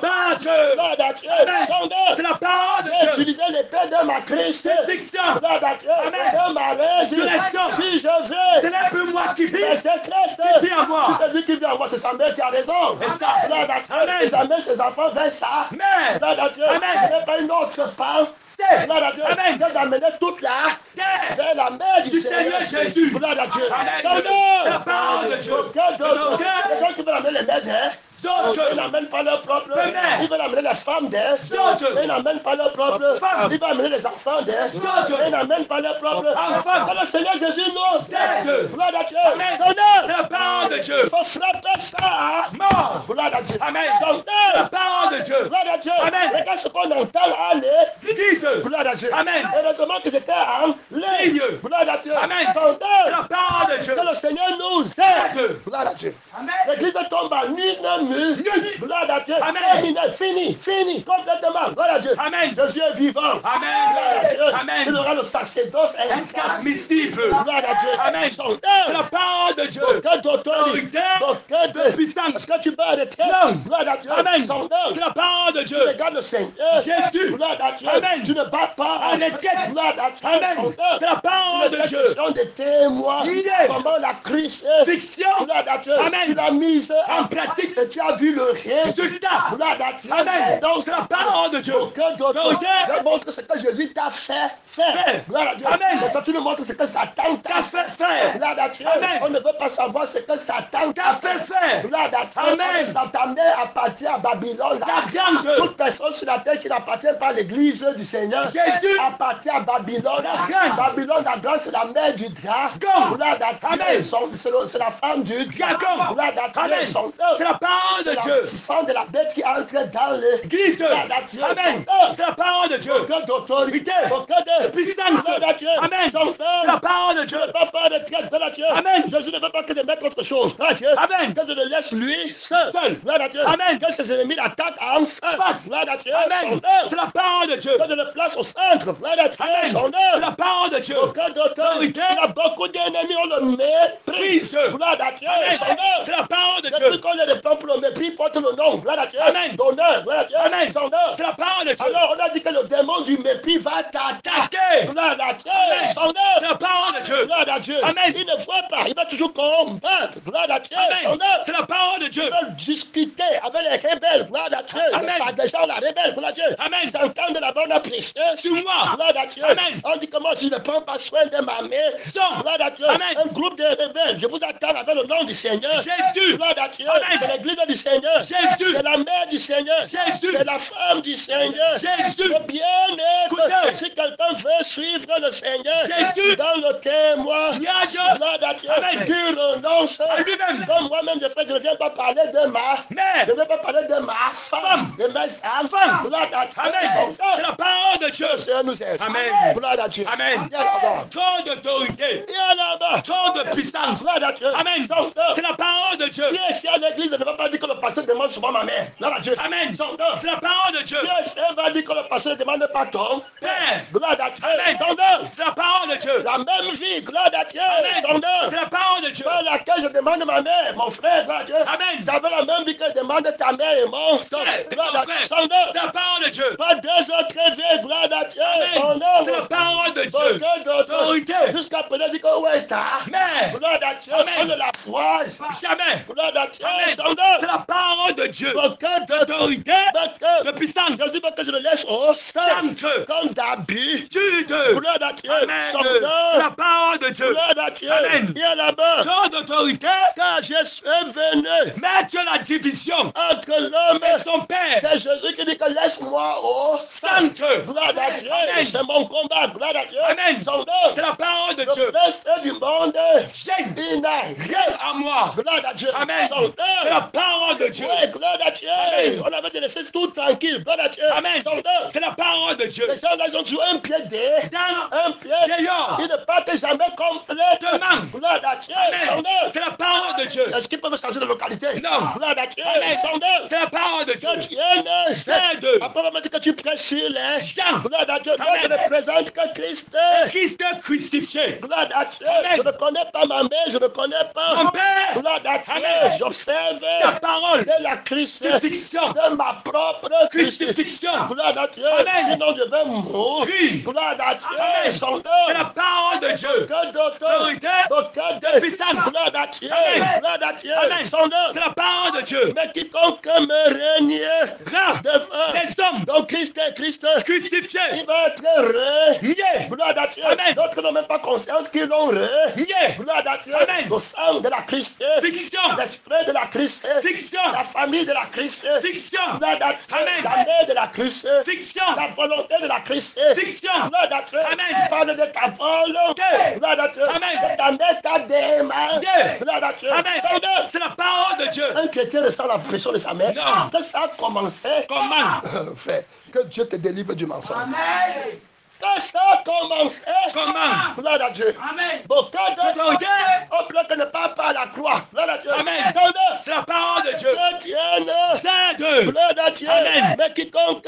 Combattre. Gloire à Dieu. Amen. Son C'est nom. la parole de J'ai Dieu. utilisé l'épée de ma Christ. Bénédiction. Gloire à Dieu. Amen. De ma résurrection. Résurrection. Si je veux. Ce n'est plus moi qui vis. Mais c'est Christ. Qui vient à moi. C'est lui qui vient à moi. C'est sa mère qui a raison. C'est ça. Gloire à Dieu. Amen. Il amène ses enfants vers ça. Mais. Gloire à Dieu. Amen. Ce n'est pas une autre part. C'est. Gloire à Dieu. Amen. Dieu d'amener toute la Terre. vers la mère du Du Seigneur Seigneur Jésus. Gloire à Dieu. Amen. Son nom. C'est la parole de Dieu. Aucun d'autre. Aucun. Les gens qui veulent amener les mères d'eux. D'autres. Ils n'amènent pas leur propre. Mères. Ils veulent amener les femmes d'eux. D'autres. Ils n'amènent pas leur propre. Femmes. Ils veulent amener les enfants d'eux. D'autres. Ils n'amènent pas leur propre. Enfants. C'est le Seigneur Jésus, nous. D'autres. Gloire à Dieu. Amen. Son C'est nom. la parole de Dieu. Il faut frapper ça. Mort. Gloire à Dieu. Amen. Son nom. C'est la parole de Dieu. Gloire à Dieu. Amen. Regarde ce qu'on entend aller. L'église. Gloire à Dieu. Amen. Heureusement que j'étais en ligne. Ligne. Gloire à Dieu. Amen. Son C'est la nom. parole de Dieu. Que le Seigneur nous aide. Aide. Gloire à Dieu. Amen. L'église tombe en une mur. Nuit. Gloire à Dieu. Amen. Terminé. Fini. Complètement. Gloire à Dieu. Amen. Jésus est vivant. Gloire à Dieu. Amen. Amen. Il aura le sacerdoce Intransmissible. Gloire à Dieu. Amen. Son C'est la nom. parole de Dieu. Aucun d'autorité. Autorité. Aucun De de puissance. Est-ce que tu peux arrêter? Non. Gloire à Dieu. Amen. Son nom. C'est la parole de Tu Dieu. regardes le Seigneur. Jésus. Gloire à Dieu. Amen. Tu ne bats pas. En étienne. Gloire à Dieu. Amen. Son nom. C'est la parole de Il est Dieu. question de témoins. Idée. Comment la Christ Fiction. Gloire à Dieu. Amen. Tu l'as mise En pratique. Et tu as vu le résultat. Résultat. Gloire à Dieu. Amen. Donc C'est la parole de Dieu. aucun d'autre Autorité. ne montre ce que Jésus t'a fait. Gloire à Dieu. Amen. Mais toi tu nous montres ce que Satan t'a Qu'a fait. fait faire. Gloire à Dieu. Amen. On ne veut pas savoir ce que Satan Qu'a fait faire. Gloire à Dieu. Amen. Satan appartient à Babylone. La grande. Toute personne sur la terre qui n'appartient pas à l'église du Seigneur Jésus. appartient à Babylone. La grande. Babylone, la grande, c'est la mère du dragon. Gloire à Dieu. Amen. C'est la femme du Dragon. Gloire à Dieu. Amen. Son C'est la parole de Dieu. la sang de la bête qui entre dans le Église. Gloire à Dieu. Amen. C'est la parole de Dieu. Aucun d'autorité. Autorité. Aucun de Puissance. Gloire à Dieu. Amen. Son C'est la parole de Dieu. Je ne veux pas de traite. Gloire à Dieu. Amen. Jésus ne veut pas que je mette autre chose. Gloire à Dieu. Amen. Que je le laisse lui seul. Gloire à Dieu. Amen. Que ses ennemis l'attaquent en face. Gloire à Dieu. Amen. Son C'est la parole de Dieu. que je le place au centre. Gloire à Dieu. Amen. Son C'est la parole de Dieu. aucun d'autorité. Il a beaucoup d'ennemis, on le méprise. Prise. Gloire à Dieu. Amen. Son nom. C'est la parole de Depuis Dieu. qu'on est des plans pour le mépris, porte le nom. Gloire à Dieu. Amen. D'honneur. Gloire à Dieu. Amen. Son nom. C'est la parole de Dieu. Alors on a dit que le démon du mépris va t'attaquer. Attaquer. Gloire à Dieu. Amen. Son C'est nom. la parole de Dieu. Gloire à Dieu. Amen. Il ne voit pas. Il va toujours combattre. Gloire à Dieu. Son Amen. nom. C'est la parole de Dieu. Ils veulent discuter avec les rebelles. Gloire à Dieu. Amen. Pas des gens la rebelle. Gloire à Dieu. Amen. Ils entendent la bonne prêcher. Sur moi. Gloire à Dieu. Amen. On dit comment si je ne prends pas soin de ma mère. Son. Gloire à Dieu. Amen. Un groupe de rebelles. Je vous attends avec le nom du Seigneur. Jésus. Gloire à Dieu. Amen. C'est l'église du Seigneur. Jésus. C'est la mère du Seigneur. Jésus. C'est la femme du Seigneur. Jésus. C'est bien-être. Écoutez. Si quelqu'un veut suivre le Seigneur Jésus. dans le témoin, Niage. gloire à Dieu, Amen. qui renonce. À lui-même. Comme moi-même, je ne viens pas parler de ma. Mais. Je ne veux pas parler de ma femme, de mes enfants. Femme. Gloire à Dieu. Amen. C'est la parole de Dieu. Le Seigneur nous aide. Amen. Gloire à Dieu. Amen. Viens là-bas. Trop d'autorité. Viens là-bas. Trop de puissance. Gloire à Dieu. Amen. Son nom. C'est la parole de Dieu. Qui est ici à l'église ne va pas dire que le pasteur demande souvent ma mère. Gloire à Dieu. Amen. Son nom. C'est la parole de Dieu. Qui est ici va dire que le pasteur ne demande pas ton Père. Gloire à Dieu. Amen. Son nom. C'est la parole de Dieu. La même vie. Gloire à Dieu. Son Amen. nom. C'est la parole de Dieu. Par laquelle je demande ma mère, mon frère, gloire à Dieu. Amen. Vous avez la même vie que je demande ta mère et mon frère. Gloire à Dieu. Son nom. C'est la parole de Dieu. Pas deux autres vies, gloire à Dieu. Son Amen. nom. C'est la parole de Dieu. Aucun d'autre. Autorité. Jusqu'à présent, dit que où est ta? Mais. Gloire à Dieu. Amen. On ne la voit. Jamais. Gloire à Dieu. Amen. Son C'est nom. la parole de Dieu. Aucun d'autre. Autorité. De puissance. Jésus veut que je le laisse au sein. D'encre. comme d'habitude. Gloire à Dieu. Amen. Sondeur. La parole de Dieu. Gloire à Dieu. Amen. Viens là-bas. Tant d'autorité. Car je suis venu Mettre la division entre l'homme et son Père. C'est Jésus qui dit que laisse-moi au Centre. Gloire à Dieu. Amen. C'est mon combat. Gloire à Dieu. Amen. Sondeur. C'est la parole de Le Dieu. reste du monde, J'aime il n'a rien. rien à moi. Gloire à Dieu. Amen. Sondeur. C'est la parole de Dieu. Oui, gloire à Dieu. Amen. On avait laissé tout tranquille. Gloire à Dieu. Amen. Sondeur. C'est la parole de Dieu. Les gens là, ils ont joué un pied Dans un pied. dehors. Ils ne partent jamais complètement. Demain. Gloire à Dieu. Amen. Sondeur. C'est la parole de Dieu. Est-ce qu'ils peuvent changer de localité? Non. Gloire à Dieu. Amen. Sondeur. C'est la parole de Dieu. Que tu viennes. C'est de Après, on va dire que tu prêches sur les Jean. Gloire à Dieu. Moi, je Amen. ne présente que Christ. Christ crucifié. Gloire à Dieu. Amen. Je ne connais pas ma mère, je ne connais pas. Mon Père. Gloire à Dieu. Amen. J'observe Ta parole. de la Crucifixion. de ma propre Crucifixion. Gloire à Dieu. Amen. Sinon, je vais mourir. Oui. Gloire à Dieu. Amen. Sondeur. C'est la parole de Dieu. Que d'autres. Autorité. D'autres. De puissance. Gloire à Dieu. Amen. Gloire à Dieu. Amen. Sondeur. C'est la parole de Dieu. Mais quiconque me règne Là, devant. les hommes Donc Christ est Christ. crucifiés. Il va être heureux. Niés. Gloire à Dieu. Amen. D'autres n'ont même pas conscience qu'ils l'ont heureux. Niés. Gloire à Dieu. Amen. Le sang de la Christ. Fiction. L'esprit de la Christ. Fiction. La famille de la Christ. Fiction. Gloire à Dieu. Amen. L'amour de la Christ. Fiction. La volonté de la Christ. Fiction. Gloire à Dieu. Amen. Tu parles de ta volonté. Gloire à Dieu. Amen. De ta métadéma. Dieu. Gloire à Dieu. Amen. Sondeur. C'est la parole de Dieu. Un chrétien ressent la pression de sa mère. Non. Que ça a commencé. Comment? Frère, que Dieu te délivre du mensonge. Amen. Que ça a commencé. Comment? Gloire à Dieu. Amen. Beaucoup d'autres Autorité. ont peur que ne pas à la croix. Gloire à Dieu. Amen. Sondeur. C'est la parole de Dieu. Que Dieu C'est de. Gloire à Dieu. Amen. Mais quiconque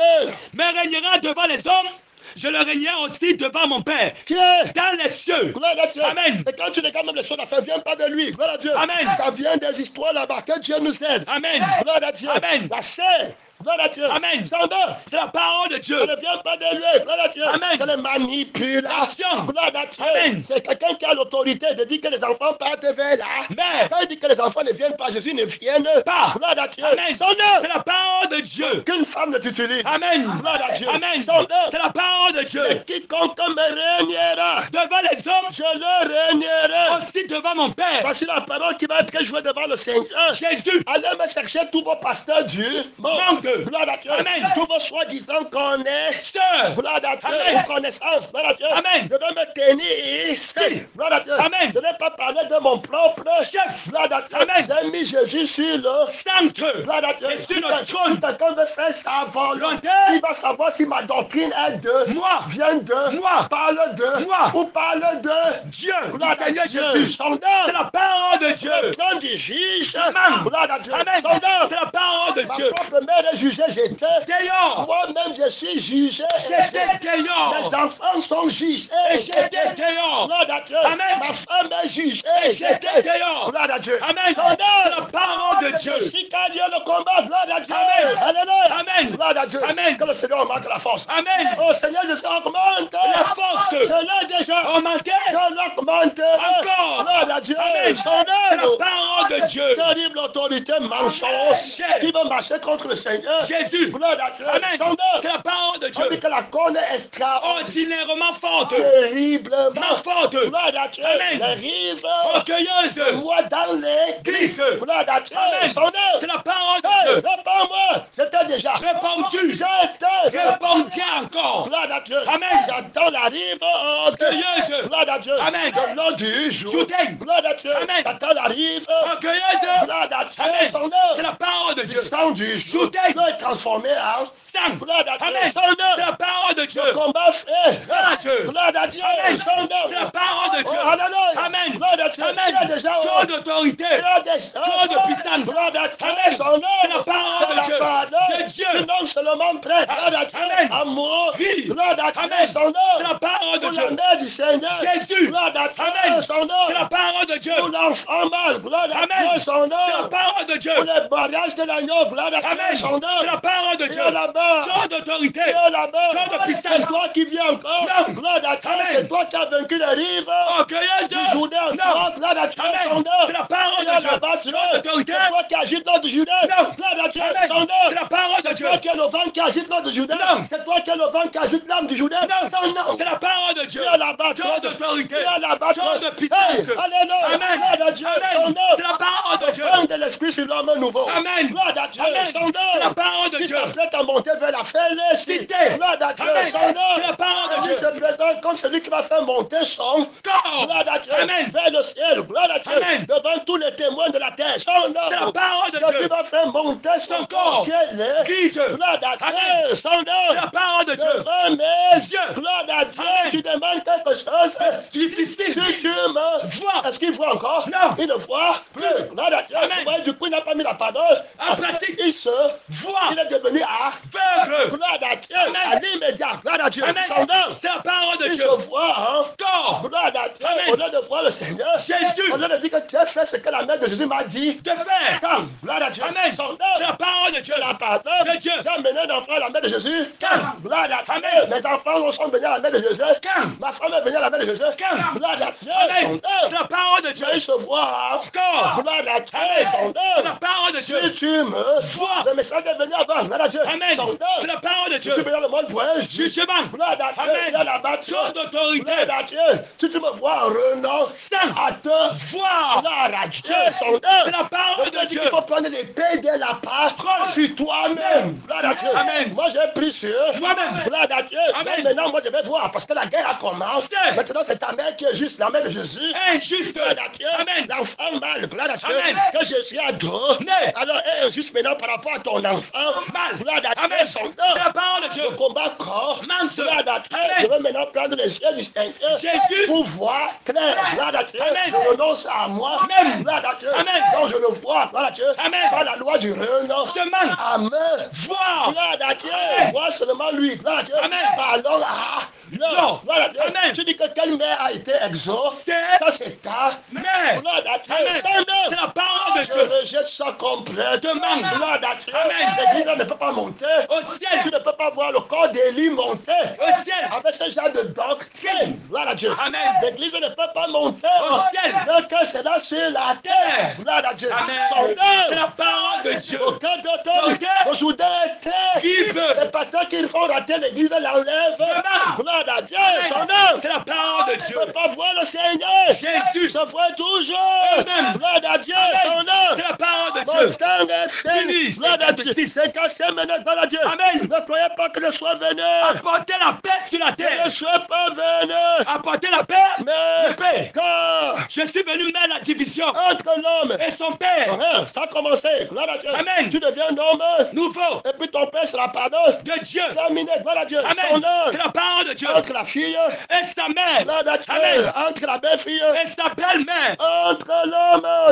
Mais régnera devant les hommes. Je le régnerai aussi devant mon Père. qui est Dans les cieux. Gloire à Dieu. Amen. Et quand tu regardes même les choses là, ça ne vient pas de lui. Gloire à Dieu. Amen. Ça vient des histoires là-bas. Que Dieu nous aide. Amen. Gloire à Dieu. Amen. La chair. Gloire à Dieu. Amen. Sondeur. C'est la parole de Dieu. Ça ne vient pas de lui. Gloire à Dieu. Amen. C'est la manipulation. Gloire à Dieu. Amen. C'est quelqu'un qui a l'autorité de dire que les enfants partent vers là. Mais Quand il dit que les enfants ne viennent pas, Jésus ne vienne Pas. Gloire à Dieu. Amen. Sondeur. c'est la parole de Dieu. Qu'une femme ne t'utilise. Amen. Gloire à Dieu. Amen. Sondeur. C'est la parole de Dieu. Et quiconque me régnera, Devant les hommes, je le régnerai. aussi devant mon Père. Voici la parole qui va être jouée devant le Seigneur. Jésus. Allez me chercher tous vos pasteurs du Monde. Gloire à Dieu. Amen. Tous vos soi-disant connaisseurs. Sœur. Gloire à Dieu. Amen. Connaissance. Gloire à Dieu. Amen. Je vais me tenir ici. Gloire à Dieu. Amen. Je n'ai pas parlé de mon propre Chef. Gloire à Dieu. Amen. J'ai mis Jésus sur le Centre. Gloire à Dieu. Et sur Si notre trône. si quelqu'un veut faire sa volonté, Volonté. il va savoir si ma doctrine est de Moi. vient de Moi. parle de Moi. ou parle de Dieu. Gloire Du à Seigneur Dieu. Jésus. Sondeur. C'est la parole de Dieu. Le plan du juge. Amen. Gloire à Dieu. Amen. Sondeur. C'est la parole de Ma Dieu. propre mère est jugée, j'étais. D'ailleurs, Moi-même, je suis jugé. j'étais Les d'ailleurs. enfants sont jugés. Et j'étais d'ailleurs. Gloire à Dieu. Amen. Ma femme est jugée. Et j'étais d'ailleurs. Gloire à Dieu. Amen. C'est la Sondeur. parole de Dieu. Si quand il y a le combat, gloire à Dieu. Amen. Alléluia. Amen. Gloire à Dieu. Amen. Que le Seigneur augmente la force. Amen. Oh Seigneur, je augmente. La force. Je l'ai déjà. Augmentez. Je l'augmente. Encore. Gloire à Dieu. Amen. C'est la Sondeur. parole de Dieu. Terrible autorité mensonge qui va marcher contre le Seigneur. Jésus. Gloire à Dieu. Amen. Sondeur. C'est la parole de On dit Dieu. que la corne est extraordinaire. Ordinairement forte. Terriblement. Forte. Gloire à Dieu. Amen. Les rives. Orgueilleuse. Moi dans les Glisse. Gloire à Dieu. Amen. Sondeur. C'est la parole de Hey, Dieu. réponds-moi. J'étais déjà. Réponds-tu. J'étais. Répondez encore. Gloire à Dieu. Amen. J'attends la rive. Orgueilleuse. Gloire à Dieu. Amen. De l'eau du jour. Soudaine. Gloire à Dieu. Amen. J'attends la rive. Orgueilleuse. Gloire à Dieu. Amen. Sondeur. C'est la parole de Du Dieu. sang du jour. Soudaine. L'eau est transformée en Sang. gloire à Dieu. Amen. C'est Sondeur. la parole de Dieu. Le combat fait. Gloire à Dieu. Gloire à Dieu. Amen. Sondeur. C'est la parole de Oh, Dieu. alléluia. Amen. Gloire à Dieu. Amen. Il y a déjà. Trop d'autorité. Il y a déjà. Trop de puissance. Gloire à Dieu. Amen. Sondeur. C'est la parole de Dieu. C'est la parole De Dieu. qui non seulement prête. Gloire à Dieu. Amen. Amour. Oui. Gloire à Dieu. Amen. Sondeur. C'est la parole de Pour Dieu. la mère du Seigneur. Jésus. Gloire à Dieu. Amen. Sondeur. C'est la parole de Dieu. Pour l'enfant mâle. Gloire à Amen. Dieu. C'est la Sondeur. parole de Dieu. Pour le barrage de l'agneau. Gloire à Dieu. Amen. Sondeur. C'est la parole de Il y Dieu. a là-bas. Trop d'autorité. Il y a là-bas. Trop de puissance. C'est toi qui viens encore. Non. Gloire à Dieu. Amen. C'est toi qui as vaincu les rives. Orgueilleuse. Du Jourdain encore. Non. Gloire à Dieu. Amen. Sondeur. C'est la parole Il y a de Dieu. là-bas. Tu Trop d'autorité. C'est toi qui agite l'ordre du Jourdain. Non. Gloire à Dieu. Amen. Sondeur. C'est la parole parole de C'est Dieu. toi qui es le vent qui agite l'ordre de Judas. Non. C'est toi qui es le vent qui agite l'âme du Judas. Non. Son nom. C'est la parole de Dieu. Tu as la battre. Ton d'autorité. Tu as la battre. Ton de puissance. Alléluia. Amen. Gloire à Dieu. Son Amen. nom. C'est la parole de Dieu. Le vent de l'esprit sur l'homme nouveau. Amen. Gloire à Dieu. Amen. Son nom. C'est la parole de Qui Dieu. s'apprête à monter vers la félicité. Cité. Gloire à Dieu. Amen. Son nom. C'est la parole de Il Dieu. se présente comme celui qui va faire monter son Corps. gloire à Dieu Amen. vers le ciel. Gloire à Dieu. Amen. Devant tous les témoins de la terre. Son nom. C'est la parole de Celui Dieu. va faire monter son Son corps. corps. Quel est? Christ. Gloire à Dieu. Amen. Son C'est la nom. parole de Dieu. Devant mes Dieu. gloire à Dieu. Amen. Tu demandes quelque chose. Difficile. Si tu me Vois. est-ce qu'il voit encore? Non. Il ne voit plus. Gloire à Dieu. Amen. Vous voyez, du coup, il n'a pas mis la parole. En pratique. Il se Vois. il est devenu Aveugle. gloire à Dieu. Amen. À l'immédiat. Gloire à Dieu. Amen. Son nom. C'est la parole de Il Dieu. se voit, hein? Corps. Gloire à Dieu. Amen. Au lieu de voir le Seigneur, Jésus. au lieu de dire que tu as fait ce que la mère de Jésus m'a dit, De faire. calme. Gloire à Dieu. Amen. Son C'est la nom. parole de Dieu. La parole De Dieu. j'ai amené un enfant à la mère de Jésus. Calme. Gloire à Dieu. Amen. Mes enfants sont venus à la mère de Jésus. Calme. Ma femme est venue à la mère de Jésus. Calme. Gloire à Dieu. Amen. Son C'est nom. la parole de Dieu. Il se voit. Corps. Gloire à Dieu. Amen. Son C'est la nom. parole de Dieu. Si tu me Vois. le message est venu avant. Gloire à Dieu. Amen. Son C'est nom. la parole de Je suis Dieu. venu dans le monde voyage. Justement. Gloire à Dieu. Amen. Il y a la bâtisse. Chose d'autorité. Gloire à Dieu. Si tu me vois renoncer Saint. à te Voir. gloire à Dieu. Dieu. Son nom. C'est la parole Je de te dis Dieu. qu'il faut prendre l'épée de la part Prends. sur toi-même. Gloire à Dieu. Amen. Moi, j'ai pris sur Moi-même. gloire à Dieu. Amen. Donc, maintenant, moi, je vais voir parce que la guerre a commencé. Dieu. Maintenant, c'est ta mère qui est juste, la mère de Jésus. Injuste. Gloire à Dieu. Amen. L'enfant mal, gloire à Dieu. Amen. Que Jésus a dos. Né. Alors, elle est injuste maintenant par rapport à ton enfant. Mal. Gloire à Dieu. Amen. Son nom. C'est la parole de Dieu. Le combat corps. Mince. Gloire à Dieu. Amen. Je vais maintenant prendre les yeux du Seigneur. Jésus. Pour voir clair. Gloire à Dieu. Amen. Je renonce à moi. Amen. Gloire à Dieu. Amen. Donc je le vois. Gloire à Dieu. Amen. Par la loi du renonce. Demande. Amen. Voir. Gloire à Dieu. Amen. Vois seulement lui. Gloire à Dieu. Amen. Parlons à Non. l'homme. Gloire à Dieu. Amen. Tu dis que quelle mère a été exaucée. C'est- Ça c'est ta. Mais. Gloire à Dieu. Amen. Son nom. C'est la parole de Je Dieu. rejette ça complètement. Demande. Gloire à Dieu. Amen. L'église ne peut pas monter. Au Tu ciel. ne peux pas voir le corps d'Élie monter. Au ciel. Avec ce genre de doctrine. Gloire à Dieu. Amen. L'église ne peut pas monter. Au ciel. Donc c'est là sur la terre. Terre. Gloire à Dieu. Amen. Son C'est nom. la parole de Dieu. Aucun d'auteur. Ok. Aujourd'hui, terre. Qui peut? Les pasteurs qui font rater l'église l'enlèvent. Amen. Gloire à Dieu. Amen. Son nom. C'est la parole de Tu Dieu. ne peux pas voir le Seigneur. Jésus. Se voit toujours. Amen. Gloire à Dieu. Son Amen. nom. C'est la parole de Mon Dieu. temps est Fini. fait. Gloire à Dieu. C'est cassé maintenant. Gloire à Dieu. Amen. Ne croyez pas que je sois venu. Apportez la paix sur la Je ne terre. suis pas venu. Apportez la paix. Mais La paix. quand Je suis venu mettre la division. entre l'homme Et son père. ça a commencé. Gloire à Dieu. Amen. Tu deviens un homme. Nouveau. Et puis ton père sera pardon. De Dieu. Terminé. Gloire à Dieu. Son Amen. nom. C'est la parole de Dieu. Entre la fille. Et sa mère. Gloire à Dieu. Amen. Entre la belle-fille. Et sa belle-mère. Entre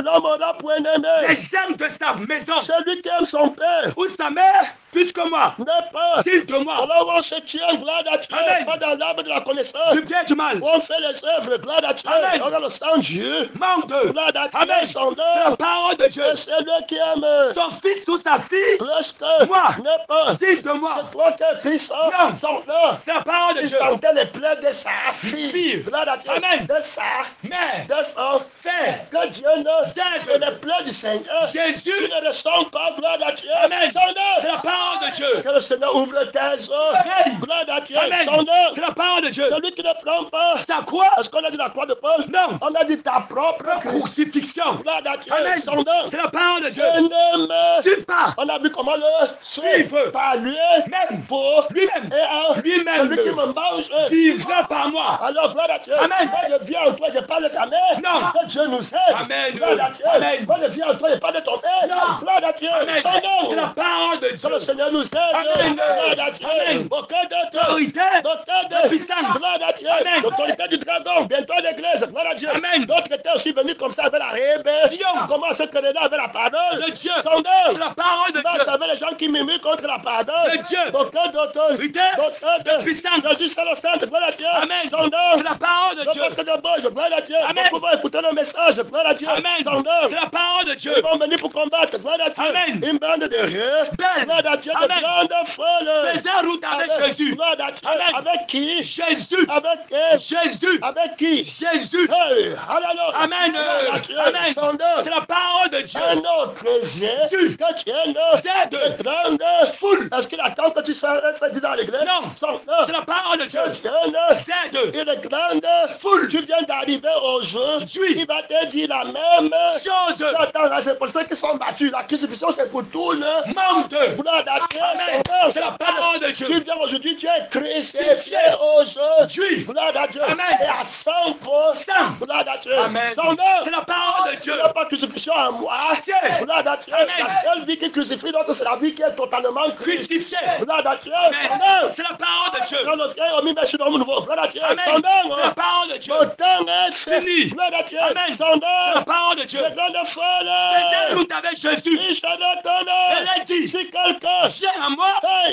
l'homme aura point Les aimé. gens de sa maison. Celui qui aime son père Ou sa mère. Plus que moi. n'est pas. Digne de moi. Alors on se tient, gloire à Dieu, Amen. pas dans l'arbre de la connaissance. Du bien du mal. On fait les œuvres, gloire à Dieu. Amen. On a le sang de Dieu. Manque de. Gloire à Dieu, Amen. son C'est la nom. parole de Dieu. Et celui qui aime Son fils ou sa fille. plus que Moi. n'est pas. Digne de moi. C'est toi qui as Christ, Non. son nom. C'est la parole de Il Dieu. sentait les plaies de sa fille. Fille. Gloire à Dieu. Amen. De sa, Mère. de son. Frère. Que Dieu ne Zède. et les plaies du Seigneur. Jésus. Qui ne ressemble pas, gloire à Dieu. Amen. Son nom. C'est la parole de Dieu. Que le Seigneur ouvre tes yeux. Amen. Gloire à Dieu. Amen. Son nom. C'est la parole de Dieu. Celui qui ne prend pas. Ta croix. Est-ce qu'on a dit la croix de Paul? Non. On a dit ta propre Crucifixion. gloire à Dieu. Amen. Son nom. C'est la parole de Dieu. Et ne me- Tu pas. On a vu comment le Suivre. par lui Même. pour Lui-même. et en Lui-même. celui qui me mange. Vivra par moi. Alors, gloire à Dieu. Amen. Moi, je viens en toi, je parle de ta mère. Non. Que Dieu nous aide. Amen. Gloire à Dieu. Amen. Moi, je viens en toi, je parle de ton père. Non. Gloire à Dieu. Amen. Son nom. C'est la parole de Que Dieu. le Seigneur nous aide. Amen. Gloire à Dieu. Amen. Aucun d'autre. Autorité. D'auteur De puissance. gloire à Dieu. Amen. L'autorité du dragon. Bientôt l'église. Gloire à Dieu. Amen. D'autres étaient aussi venus comme ça avec la rébellion. Comment se quereller avec la parole? De Dieu. Son C'est nom. la parole de Moi, Dieu. je savais les gens qui murmurent contre la parole. De Dieu. Aucun d'auteur. Autorité. D'auteur De puissance. Jésus, c'est le Saint. Gloire à Dieu. Amen. Son nom. C'est la parole de Le Dieu. peuple de Bois, gloire à Dieu. Amen. Nous pouvons écouter le message. Gloire à Dieu. Amen. Son nom. C'est la parole de Dieu. Ils vont venir pour combattre. Gloire à Dieu. Amen. Une bande de rebelles. Israël. Gloire à Dieu, de grandes folles. Faisait route avec Jésus. Gloire à Dieu. Amen. Avec qui? Jésus. Avec Jésus. Avec qui? Jésus. Hey, alléluia. Amen. Amen. C'est la parole de Dieu. Un autre Jésus que tu es de grande foule. Est-ce qu'il attend que tu sois fait 10 ans à l'église? Non. C'est la parole de Dieu. C'est une grande foule. Tu viens d'arriver aujourd'hui. Il va te dire la même chose. Attends, c'est pour ceux qui sont battus. La crucifixion, c'est pour tout le monde. Amen. C'est la parole de Dieu. Tu viens aujourd'hui, tu es crucifié aujourd'hui. Gloire à Dieu. Amen. Et à 100%. Gloire à Dieu. Amen. C'est la parole de Dieu. Il n'y a pas de crucifixion à moi. Gloire à Dieu. La seule vie qui crucifie, donc c'est la vie qui est totalement crucifiée. Gloire à Dieu. Amen. C'est la parole de Dieu. Quand notre frère a mis mes dans nouveau. Gloire à Dieu. Amen. C'est la parole de Dieu. Mon temps est fini. Gloire à Dieu. Amen. C'est la parole de Dieu. C'est grande folle. Faisait route avec Jésus. Elle a dit, si quelqu'un viens à moi,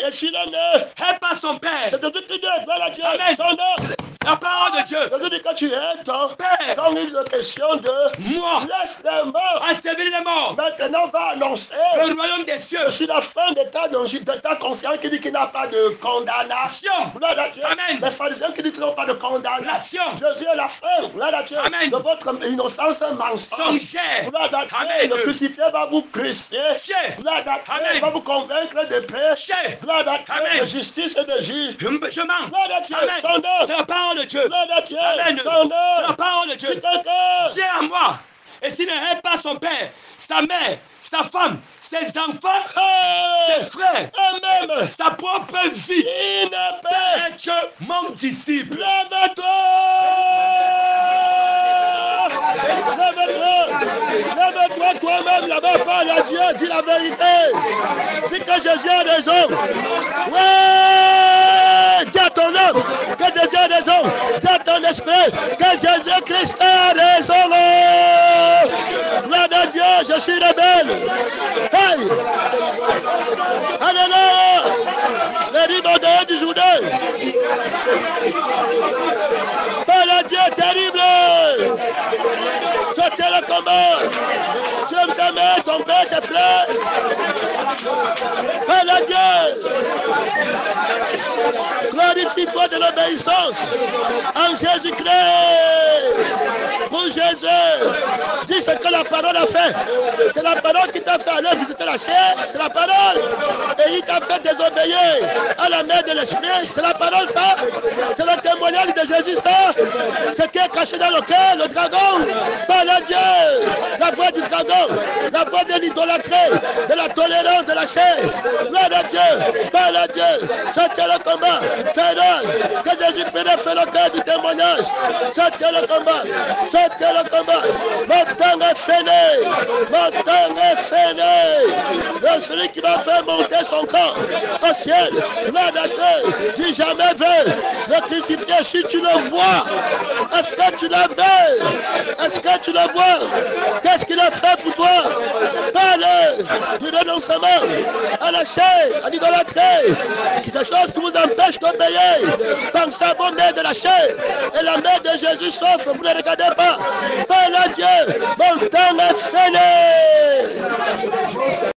et s'il est né, et pas son père. c'est de toute idée. Gloire à Dieu. Amen. La parole de Dieu. Je dis que tu es ton Père. quand il est question de Moi, laisse les morts. ensevelir les morts. Maintenant, va annoncer. Le royaume des cieux. Je suis la fin de ta conscience qui dit qu'il n'y a pas de condamnation. Gloire à Dieu. Amen. Les pharisiens qui disent qu'il n'y a pas de condamnation. Nation. Jésus est la fin. Gloire à Dieu. Amen. De votre innocence mensonge. Songez. Gloire à Dieu. Amen. Le crucifié va vous crucifier. Gloire à Dieu. Amen. Il va vous convaincre de péché. Gloire à Dieu. Amen. De justice et de juge. Je mens. Gloire à Dieu. Amen. Son nom. C'est la parole de Dieu. Gloire à Dieu. Amen. Son nom. C'est la parole de Dieu. Si quelqu'un Viens à moi. Et s'il n'aime pas son père, sa mère, sa femme, ses enfants, ses frères, et même sa propre vie, il ne peut être mon disciple. lève-toi. Lève-toi toi-même là-bas, parle à Dieu, dis la vérité. Dis que Jésus a raison. Ouais, dis à ton âme que Jésus a raison. Dis à ton esprit que Jésus-Christ a raison. Gloire à Dieu, je suis rebelle. Hey! Alléluia! Les ribaudaires du Jourdain. Parle à Dieu terrible. Sortez le combat. Tu aimes ta mère, ton père, tes frères. Parle à Dieu. Glorifie-toi de l'obéissance en Jésus-Christ. Pour Jésus, dis ce que la parole a fait. C'est la parole qui t'a fait aller visiter la chair. C'est la parole. Et il t'a fait désobéir à la main de l'esprit. C'est la parole, ça. C'est le témoignage de Jésus, ça. Ce qui est caché dans le cœur, le dragon. Parle à Dieu. La voix du dragon. La voix de l'idolâtrie, de la tolérance de la chair. Gloire à Dieu. Parle à Dieu. Sortez le combat. Fais-le. Que Jésus puisse faire le cœur du témoignage. Sortez le combat. Sortez le combat. Mon temps est fini. Mon temps est fini. Celui qui va faire monter son corps au ciel. Gloire à Dieu. Dis jamais vu le crucifié. Si tu le vois, est-ce que tu l'as vu? Est-ce que tu le vois? Qu'est-ce qu'il a fait pour toi? Parle du renoncement à la chair, à l'idolâtrie. Quelque chose qui vous empêche d'obéir. Pensez à vos mains de la chair. Et la main de Jésus souffre. Vous ne regardez pas. Parle à Dieu. Mon temps est fini.